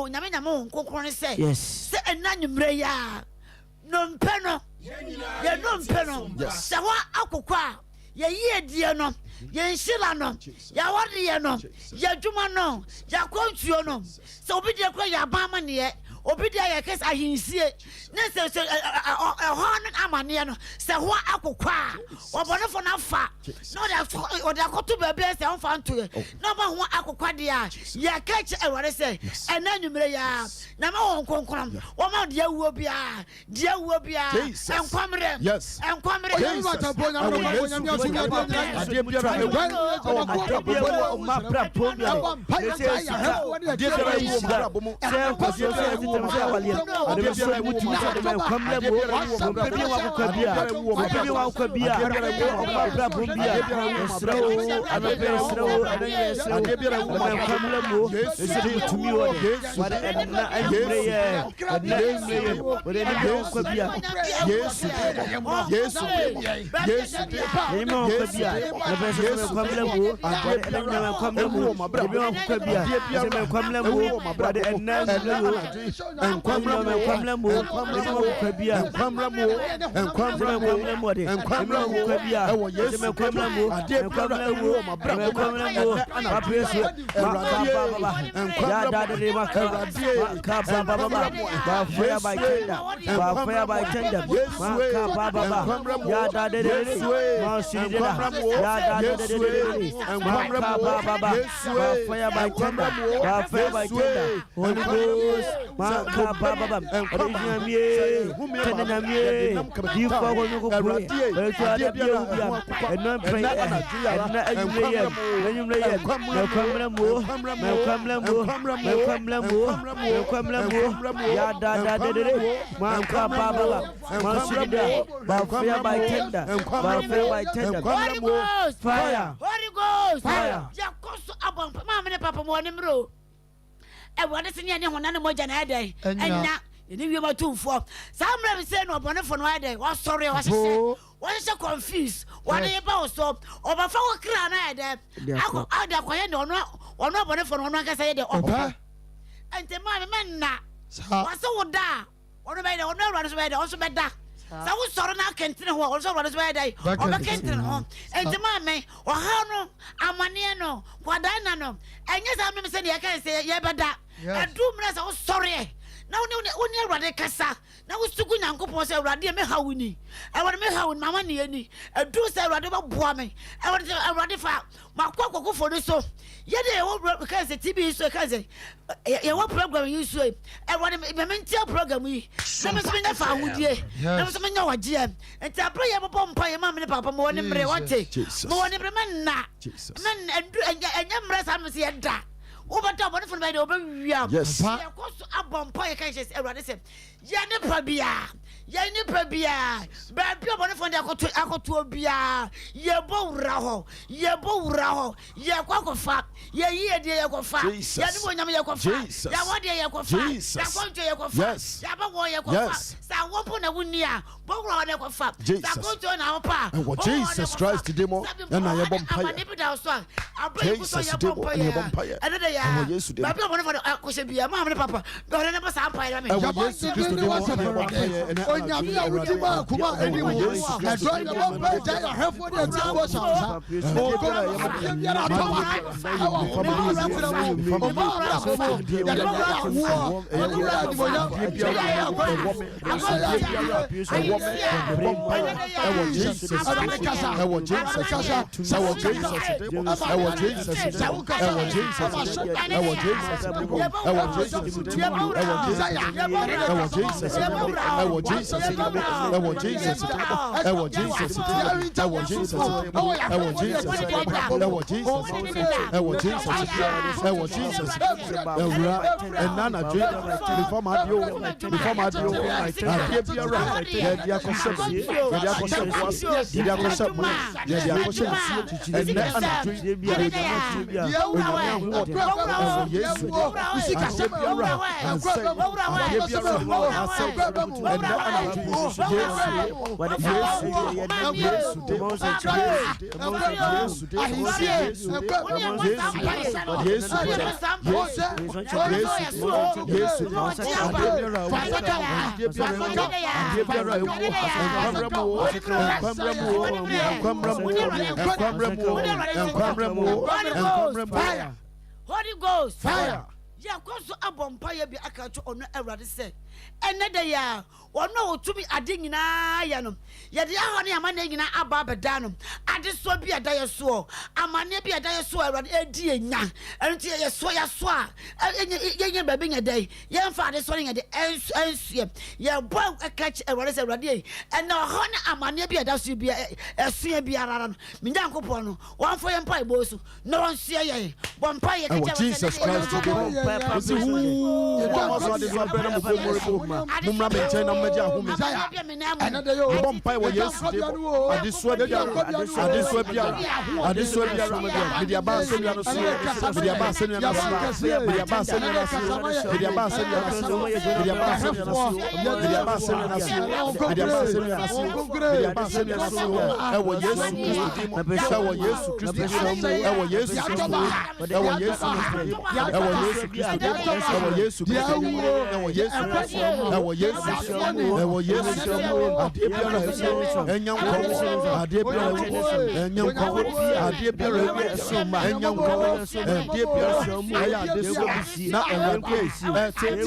nyame nkonkron se se enanwumre ya no mpeno ye no mpeno se wa akokwa ye yedie no ye nhira no ya wode ye no ye dwuma no ya kwantuo no se obi de kwa ya ba ma ne ye obi dia ya kes ahinsie na se ho no amane no se ho akokwa obonefo na fa no da koto bebe se on fa nto na ba ho akokwa dia ya catch eware se ena nwumre ya na ma won konkram wo ma dia wuo bia enkwamre enkwamre fire yakoso abon mama ne papa mo nimro e wode se ne honane moja na edai enya ni wi matumfo samra bi se no obonefo no edai wa sorry wa hye wọ́n ṣe confuse wọ́n yẹ bá wọ́n sọ ọba fọwọ́ kíra náà yẹ dẹ akọ adé akọyẹ ní ọ̀nà ọ̀bọ̀nẹ́fọ̀ ní ọ̀nà akẹ́sẹ̀ yẹ dẹ ọ̀pá ẹ̀ǹtẹ̀ máa mi mẹ́ nà wọ́n sọ wọ́n dà ọ̀nà bẹ́ẹ̀ dẹ ọ̀nà ìwúrọ̀ bẹ́ẹ̀ dẹ ọ̀nso bẹ́ẹ̀ dà sáwọ́ sọ̀rọ̀ náà kẹ́ntìnì hó ọ̀nso ìwúrọ̀ bẹ́ẹ̀ dẹ ọ̀bẹ kẹ́ntìnì hó ẹ̀ǹtẹ̀ máa mi ọ̀há no amaneɛ no kwadaa no ɛnyɛ sáà mímu sɛ ni yɛ kẹ́sẹ̀ yɛ bɛ da ɛdùn mi náà sɛ ɔsɔre na woni awurade kasa na wosugu nyankopɔn sɛ awurade me hawuni awurade me hawuni mama ne ani adu sɛ awurade bɛboa me awurade fa makɔ kokofo no so yɛde yɛwɔ kase tv so kase yɛwɔ program yi so awurade me ntia program yi na me so menya fa ahodie na me so menya wagyeɛ nti abere yɛ bɔbɔ mpa yɛ ma me ne papa mo ne mmerɛ wɔte mo ne mmerɛ menna ɛnyɛ mmerɛ saa me sɛ yɛda Ubata bone for the over yes abompa ye kan say Awurade say ye ne pa bia ba bia bone for the akoto bia ye bo wura ho ye kwakofa ye ye de ye kofa ye ne bonyam ye kofa ya wode ye kofa ya konjo ye kofa ya ba wo ye kofa sa wopo na wunia bo wura ne kofa sa konjo na opa Jesus Christ today mo na ye bompa Jesus today mo ye bompa ye yes baby one for akose bia ma me papa do ne ba sa pa me yes Christ today mo onyame a wudi ma kuma eni wo na do ya ba pa ja ya hefo de ti ko sa o ko ya biara to Holy Ghost fire. ya kwaso abompa ya bi aka to ono awrade se ene da ya ono otumi ade nyina ya no ye de ahone amane nyina aba abeda no ade so bi ada ye so amane bi ada ye so awrade edi enya enti ye so ya so a ye ba bi nya dai ye mfa ade so nya de ensu ye bo aka awrade se awrade ene hone amane bi ada so bi esu bi arara no minyankopon no wan fo ye mpa ibosu no wan sie ye bompa ye ka Jesus Christ Ose hu so ade so brana mo ko mumra me nchen na maji ahu me bompa wo Yesu de ade so bia me dia ba se no so me dia ba se no so me dia ba se no so me dia ba se no so me dia ba se no so me dia ba se no so me dia ba se no so me dia ba se no so e wo Yesu Kristo e wo Yesu Kristo e wo Yesu Kristo e wo Yesu Kristo e wo Yesu Kristo e wo Yesu Kristo e wo Yesu Kristo e wo Yesu Kristo e wo Yesu Kristo ade biara enyam ko ade biara enyam ko ade biara enyam ko ade biara aya ade so na ewade tete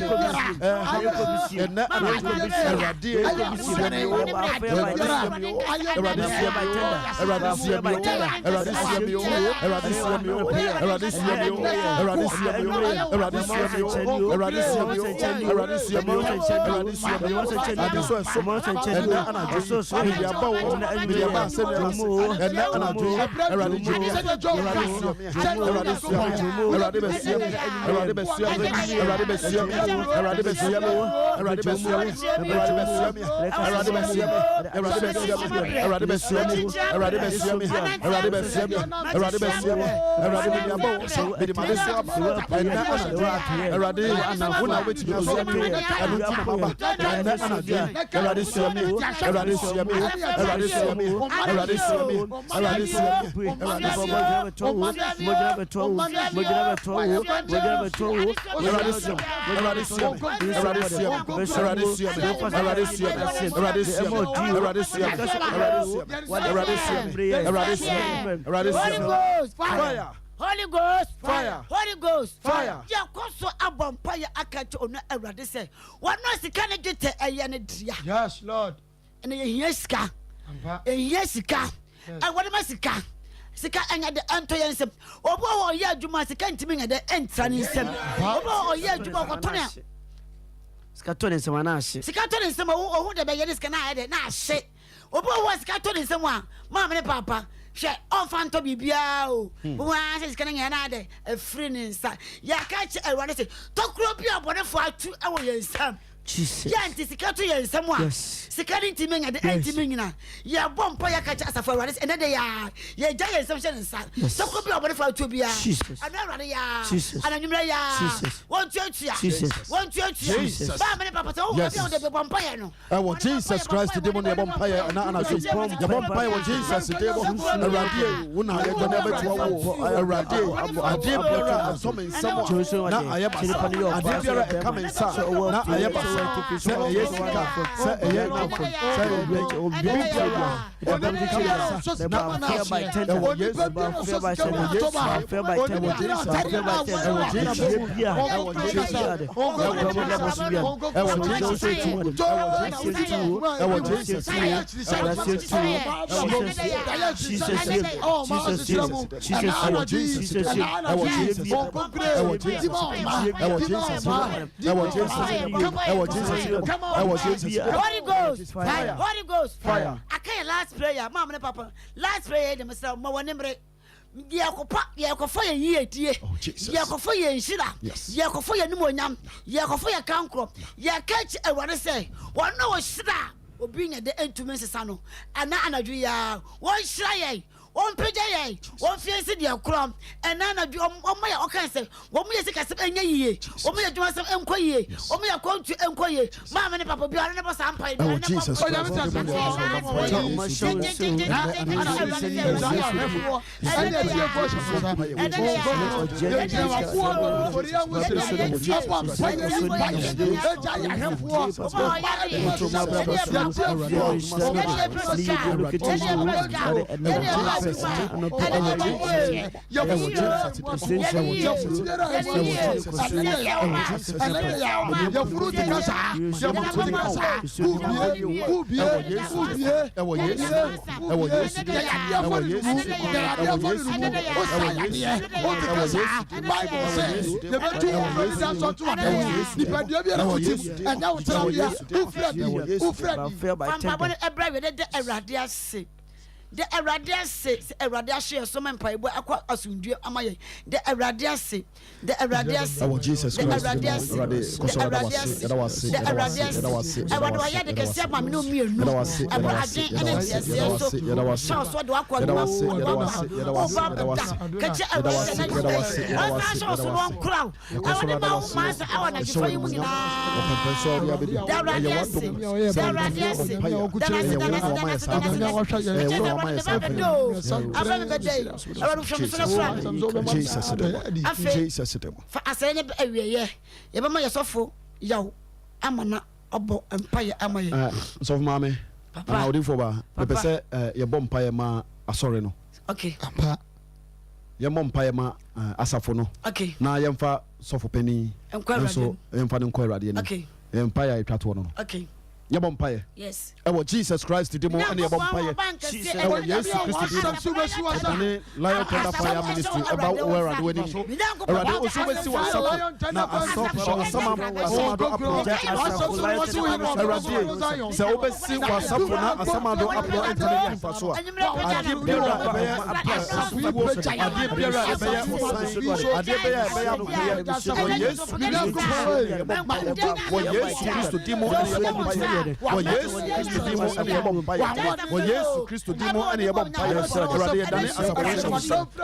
na ewade Holy Ghost, fire. Holy Ghost, fire. Ya koso abompa ya akacho ono awrade se. Wano sika ne gete eye ne dia. Yes, Lord. Ene ye sika. Ye sika. E wode ma sika. Sika enya de anto ye nsem. Obo wo ye adwuma sika ntimi nya de entra ne nsem. Obo wo ye adwuma ko to ne. Sika to ne nsem na ahye. Sika to ne nsem wo de be ye sika na de na ahye. Obo wo sika to ne nsem a ma me papa. She onfanto bibia o wa se sika na na de free ne nsa ya ka che awade se tokro bia bonefo atu e wo ye nsam Jesus. Ya antisika to ye nsam a sika ni ntimi nya de ntimi nyina ya bompo ya ka che asafo awade se ene de ya ye ja ye nsam she nsa tokro bia bonefo atu bia ana awade ya ananwumra ya won tuatua ba me papa so wo bia wo de bompo ye no I want Jesus Christ to demon your vampire and ana so your vampire with Jesus to demon arade una ye gonna be to wo arade ade biara so men samo na ayaba ade biara e come inside na ayaba se yes ka se ye no se obi Holy Ghost, fire. I can't last prayer, mama and papa. Last prayer, them say, "Ma wanemre." Yakofa ye die. Yakofa ye nshira. Yakofa ye nimonyam. Yakofa ye kankro. Ya catch e ware say, "One no shira." Obi nya de entumi sesa no. Ana anadwu ya. Won shira ye. On peja ye on fiese dia krom ena na o ya o kan se wo mu yesi kasem enya yiye o mu ya dwuma sem enko yiye o mu ya kontu enko yiye ma me ne papa bi ara ne bo sampa bi oh Jesus The Aradia say, Aradia share some empire, but aqua asundia amaye. The Aradia say, the Aradia say, Jesus the Christ, Aradia say, the Aradia say, the Aradia say, I want to hear the Cassia Mamino Mir, no, I want Jesus. For I say, you have my sofa, yo, Amana, Obo, Empire, Amay. So, mammy, I'll do for her. Say, your bumpire ma, a sorry no. Okay, Your bumpire ma, asafono. okay, Now, young fa, sofa penny, and quite so, and fan inquiry. Okay, Empire, Tatuano. okay, Your bumpire. yes. Oh, Jesus Christ, the demon and your bumpire. Yes, Lion Thunder Fire Ministry about where I'm winning. Now, I saw some so obviously was some as some other upload internet for so. I Yesu Kristo dimo ene yebo mpaye Awurade yɛdane asafo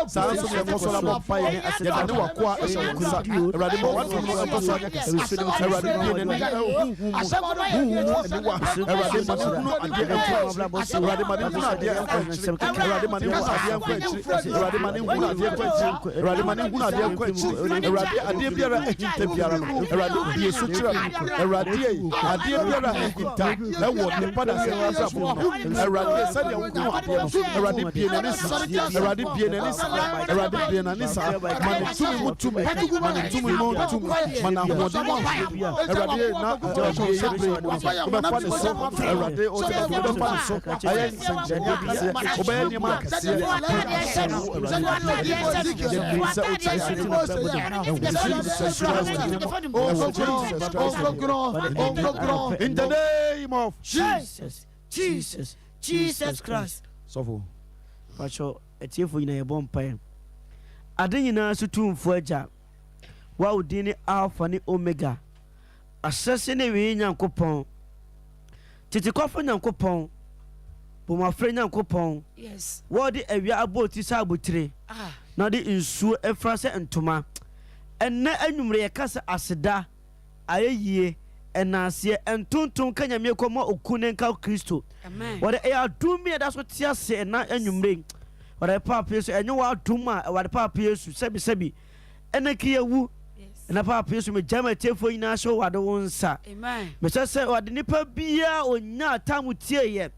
saa nso ne yɛkɔ so na mpaye yɛdane wakoa ɛhyɛ nsa Awurade ma wato no ɛkɔ so Awurade bie ne Awurade ma ne hunu adeɛ ɛkɔ Awurade ma ne hunu adeɛ ɛkɔ Awurade ma ne hunu adeɛ ɛkɔ Awurade ma ne hunu adeɛ ɛkɔ Awurade ma ne hunu adeɛ ɛkɔ Awurade adeɛ biara ɛhinta biara no Awurade bie so kyerɛ Awurade adeɛ biara ɛhinta ɛwɔ nipa da sɛ asafo Awurade sɛdeɛ wo ko adeɛ no Awurade bie n'ani sa Awurade bie n'ani sa Awurade bie n'ani sa ma ne tumi mu tumi ma ne tumi mu tumi ma na ahoɔden mu Awurade na ɔbɛfa ne so Awurade ɔbɛfa ne so ayɛ nsɛnkyerɛnne akɛseɛ ɔbɛyɛ nneɛma akɛseɛ in the name of Jesus Christ. So, Pacho, a tearful in a bompire. I didn't know to tune for a job. Wow, dinner Alpha and Omega. Assassinate Uncle Pong. Titicoffin Uncle Pong. But my friend Uncle Pong. Yes. What the area about this abutre? Ah, Now the insure a phrase and toma. And na enumere kasa aseda aye and asie and tuntun kanya me komo okunen ka Kristo. amen. What I do me that's what tia say na enumere. What I papa so enyo wa duma what papa yesu sebi and kiya wu Yes. and papa yesu me jama tefo ina so wade wonsa. Amen. Me say what nipa bia onya tamu tie ye.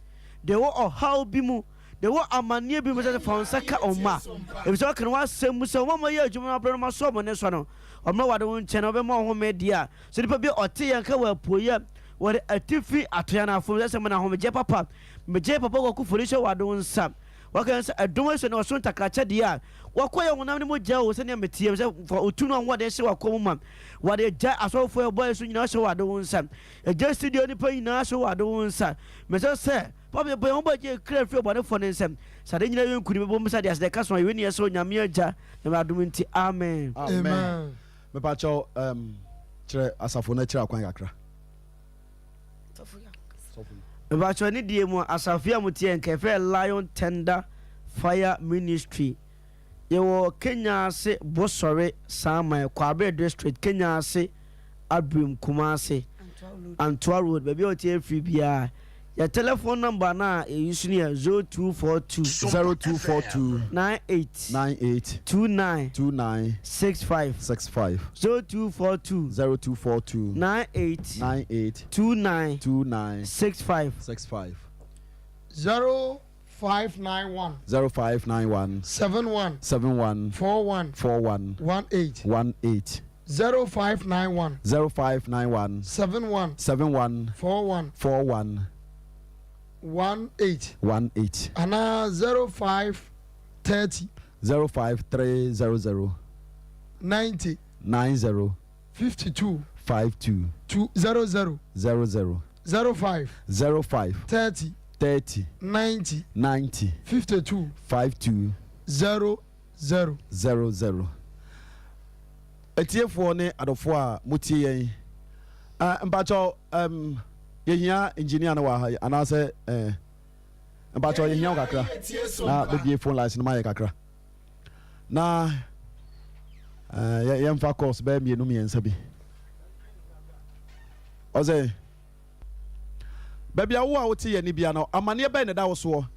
De wo how bi mu de wo amane bi mu say fa nsaka oma. E so kan wa semu so mama ye adwuma na bro ma so mo ne so no. Omra wade won chene obe ma ho media. So nipa bi ote ye ka wa poye wade atifi atoya na afo say me na ho me je papa ko kufuri so wade won sam. Wakan say adom so na so ntakacha dia. Wakoye wonam ne mo ja o se ne metie say for otu no wade se wakom mam. Wade ja asofo boy so nyina so wade won sam. E ja studio nipa nyina so wade won sam. Me say Papa boy on baje clear free body for nsem sade nyina yen kuni bebo msa dia sade kaso we ne so nyame agya na adom nti amen amen me pa cho kire asafo na kire akwan kakra me ba cho ni die mu asafia mutie nke fe Lion Tender Fire Ministry yewo Kenya se Bosore Sama Kwabe District Kenya se Abrim Kumase Antwa Road baby o tie free bia. Your telephone number now is 0242 98 29 65 0242 98 29 65 042 0591 0591 71 71 41 41 18 18 0591 0591 71 71 41 41 18 18 ana 0530 05300 90 90 52 52 200 00 05 05 30 30 90 90 52 52 00 00 etiefoɔ ne adɔfoɔ a motie yɛn mpakyɛw yɛhia engineer no wɔ ha anaasɛ mpakyɛw yɛhia wo kakra na bɛbie phone lines no ma yɛ kakra na yɛmfa course bɛyɛ mmienu mmiɛnsa bi ɔsɛ baabi a wo a wote yɛ ne bia no amanneɛ bɛn ne da wo soɔ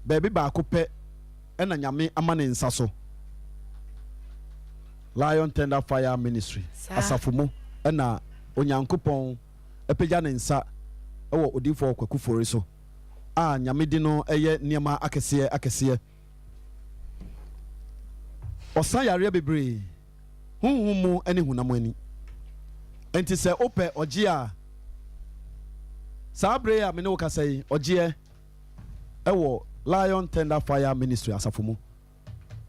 baabi baako pɛ ɛna nyame ama ne nsa so Lion Tender Fire Ministry asafo mu ɛna onyankopɔn apagya ne nsa ɛwɔ odifoɔ kwaku fori so a nyame di no ɛyɛ nneɛma akɛseɛ ɔsan yareɛ bebree honhom mu ne honam ani enti sɛ wopɛ ɔgye a saa bere a me ne wo kasa yi ɔgyeɛ ɛwɔ Lion Tender Fire Ministry asafo mu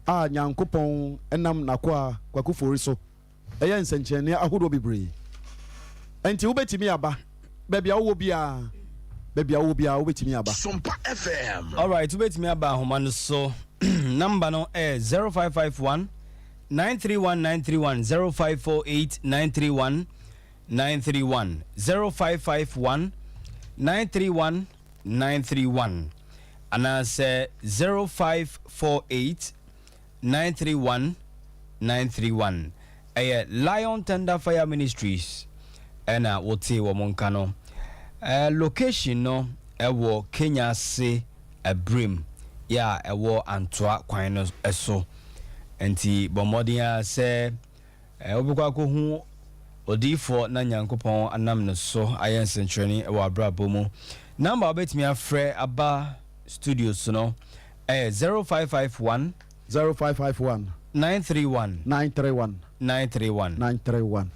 a nyankopɔn ɛnam nakoa kwaku fori so ɛyɛ nsɛnkyerɛnne ahodoɔ bebree enti wobɛtumi aba baabi a wowɔ biara wobɛtumi aba Sompa FM. All right, wobɛtumi aba ahoma no so number no 0551 931 931 0548 931 931 0551 931 931 anaasɛ 0548 931 931 ɛyɛ Lion Tender Fire Ministries ɛna wote wɔ mo nka no location no ɛwɔ Kenya se Abrim ya ɛwɔ Antoa kwan no ɛso nti bɔmmɔden a sɛ wobɛkɔ akɔhu odiyifoɔ na nyankopɔn anam no so ayɛ nsɛnkyerɛnne ɛwɔ abrabɔ mu number wobɛtumi afrɛ aba studios no 0551 0551 931 931 931 931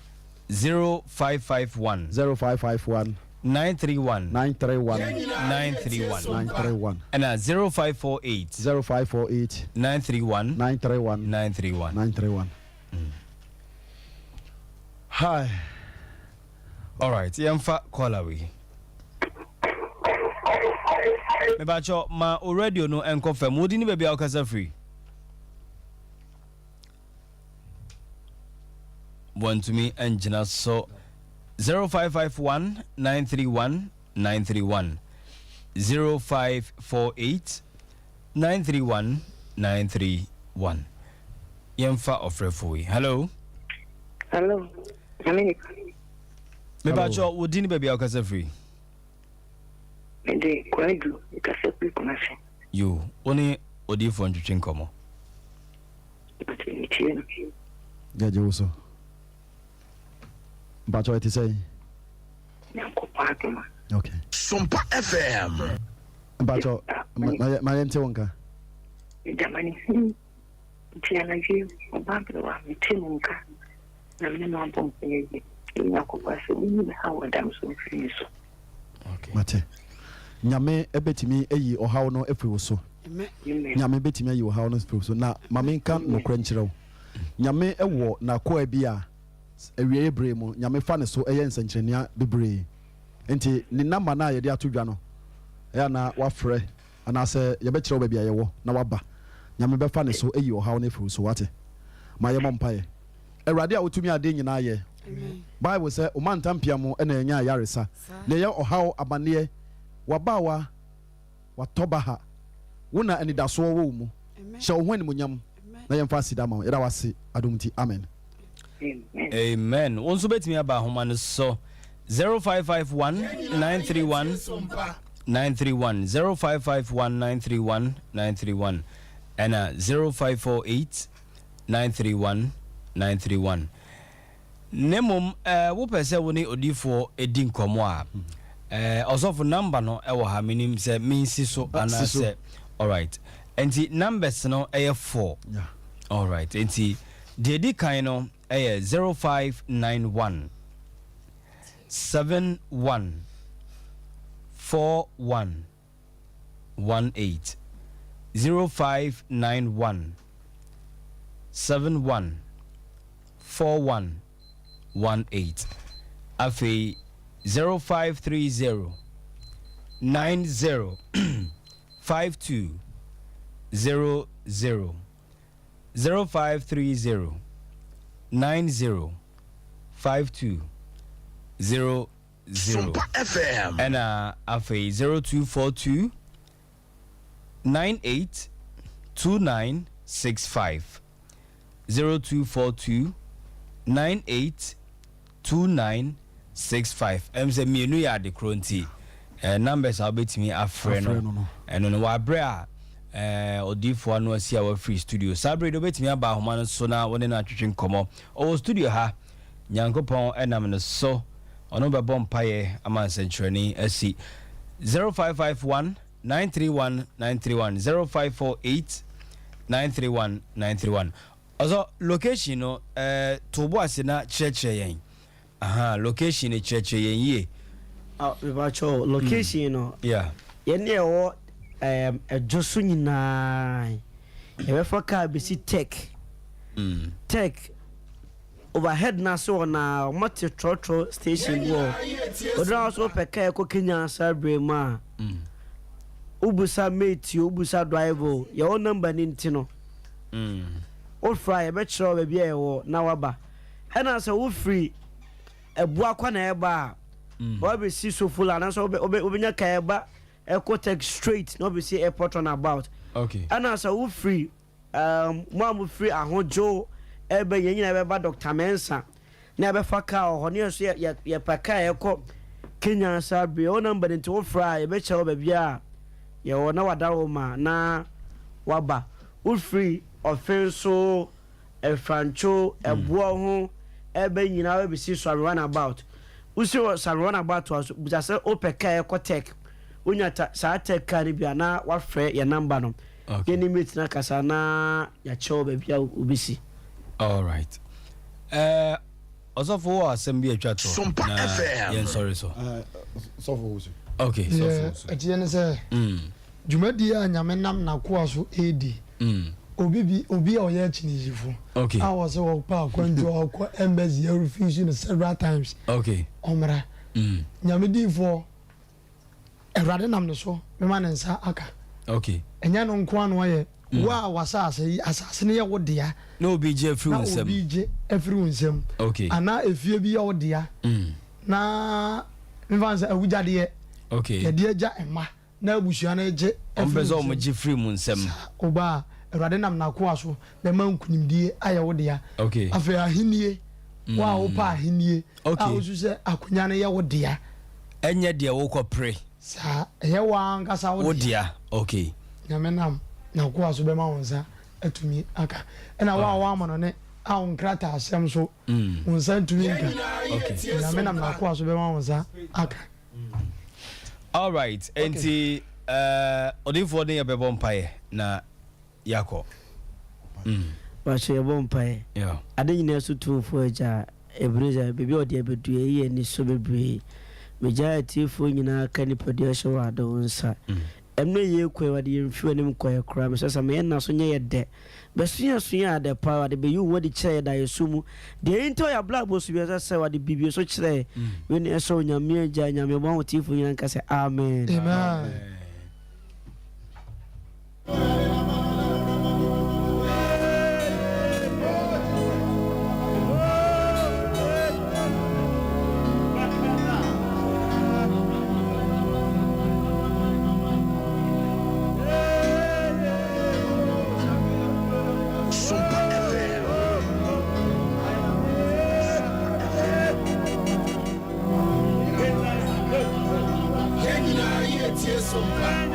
0551 0551 931 931 931 931 and 0548 0548 931 931 931 931 Hi. All right, yamfa call away. Me bacho ma o radio no enko fam. Wodi ni baby akasa free. Want to me engine so 0551 931 931 0548 931 931 yamfa ofre for hello me bacho wodi ni baby akasa free. Ede kwadu ikase free kunase. You only odi for ntwetwe nkomo. Gaje woso. Bacho eti say. Okay. Sompa FM. Bacho ma yente wonka. Jamani. Tiana ji obambe wa mitinunka. Na mimi na bombe yeye. Nyakopase ni hawo dam so free so. Okay. Mate. Nyame ebetimi eyi ohaw no efiri wo so. Nyame betimi eyi ohaw no efiri wo so na mamenka no krankyerɛw. Nyame ewo na ko abi a ewie ebre mu nyame fa ne so eye nsankyerenia bebre. Enti ni namba na ye de atodwa no. Ya na wafrɛ anase ye bekyerɛw ba bia ye wo na waba. Nyame befa ne so eyi ohaw no efiri wo so wate. Ma ye mompaye. Awurade a wotumi ade nyina ye. Bible say o man tampia mu na enya yaresa. Na ye ohaw abane wabawa watoba ha wona anidaso wo mu hye wo hwani munyam na yemfa sida ma yeda wase adomti amen Amen. Onso betimi aba homa no so 0551 931 931 0551 931 931 and 0548 931 931 Nemum wo pese wo ni odifo edi nkomo a also for number no e wo ha minim say minsi so ana say all right enti numbers no e 4 yeah all right enti the di kan no e 0591 71 41 18 0591 71 41 18 afi 0530 90 52 00 0530 90 52 00 Sompa FM and afi 0242 98 2965 0242 98 2965 say me no ya de kronti numbers I'll bet me a friend and no wa bra odifo no asi our free studio sabre do bet me aba homa no so na woni na twetwe nkomo o studio ha nyankopon enam no so ono be bom paye amansentrani asi 0551 931 931 0548 931 931 also location no to bo asena church yen location e church yen ye we ba cho location no yeah yen e wo ejoso nyina e be for car be si tech tech overhead na so na moti trotro station wo odra so peka e ko Kenya sabre ma ubusa mate ubusa driver ye o number ni ntino o fry e be chiro be bia e wo na waba hena so wo free ebu akwa na eba o be si so full na so obenya ka eba e ko take straight no be see airport on about okay ana so wo free mo free ahojo ebe yenyina be ba Dr. Mensa na be fa ka ho ne so ye paka e ko Kenya sabe o number nti wo fry e be che wo be bia ye wo na wada wo ma na waba wo free offenso e francho e buo ho ebe nyina we be see so run about usi so run about was just opeka e ko tech unya sa tech kan bia na wa frɛ ye number no ye ni meet na kasa na ya chew be bia ubisi all right also for assembly atwa to Sompa FM yeah sorry so for okay so for etiene say jumadi a nyame nam na ko aso edi obi a oye chinizifo okay I was so pa kwanjo ko embassy you refuse several times okay omra nyame difo erade nam no so me man nsa aka okay enya no nko anu aye wa asase ne ye wodea no be je free nsem na obi je every nsem okay ana efie bi ye wodea na me van say awujade ye okay ye de ja ema na abusua na je ombezo mo je free mu nsem oba erade nam na ko aso be man kunimdie aye wodea okay afa ahinie wa wo pa ahinie okay a wo se akonya ne ye wodea enye de wo ko pre sa ye wa ngasa wodea okay nyame nam na ko aso be ma wonsa atumi aka ena wa amano ne a onkrata asem so wonsa atumi nka okay nyame nam na ko aso be ma wonsa aka all right enti odifo de be bompae na yako ba che bompae yeah ade nyina so tumfo aja ebreza bebi ode abedu ye ni so bebre meja tifo nyina ka ni podi ahye wa do nsa emne ye kwe wade yemfi anim kwe kra me sesa me na so nye ye de besuya ade pa wade be yu wadi kire da yesumu de into ya black boss bi sesa wade bibio so kire we ni eso nyame aja nyame bo tifo nyina ka se amen amen Sompa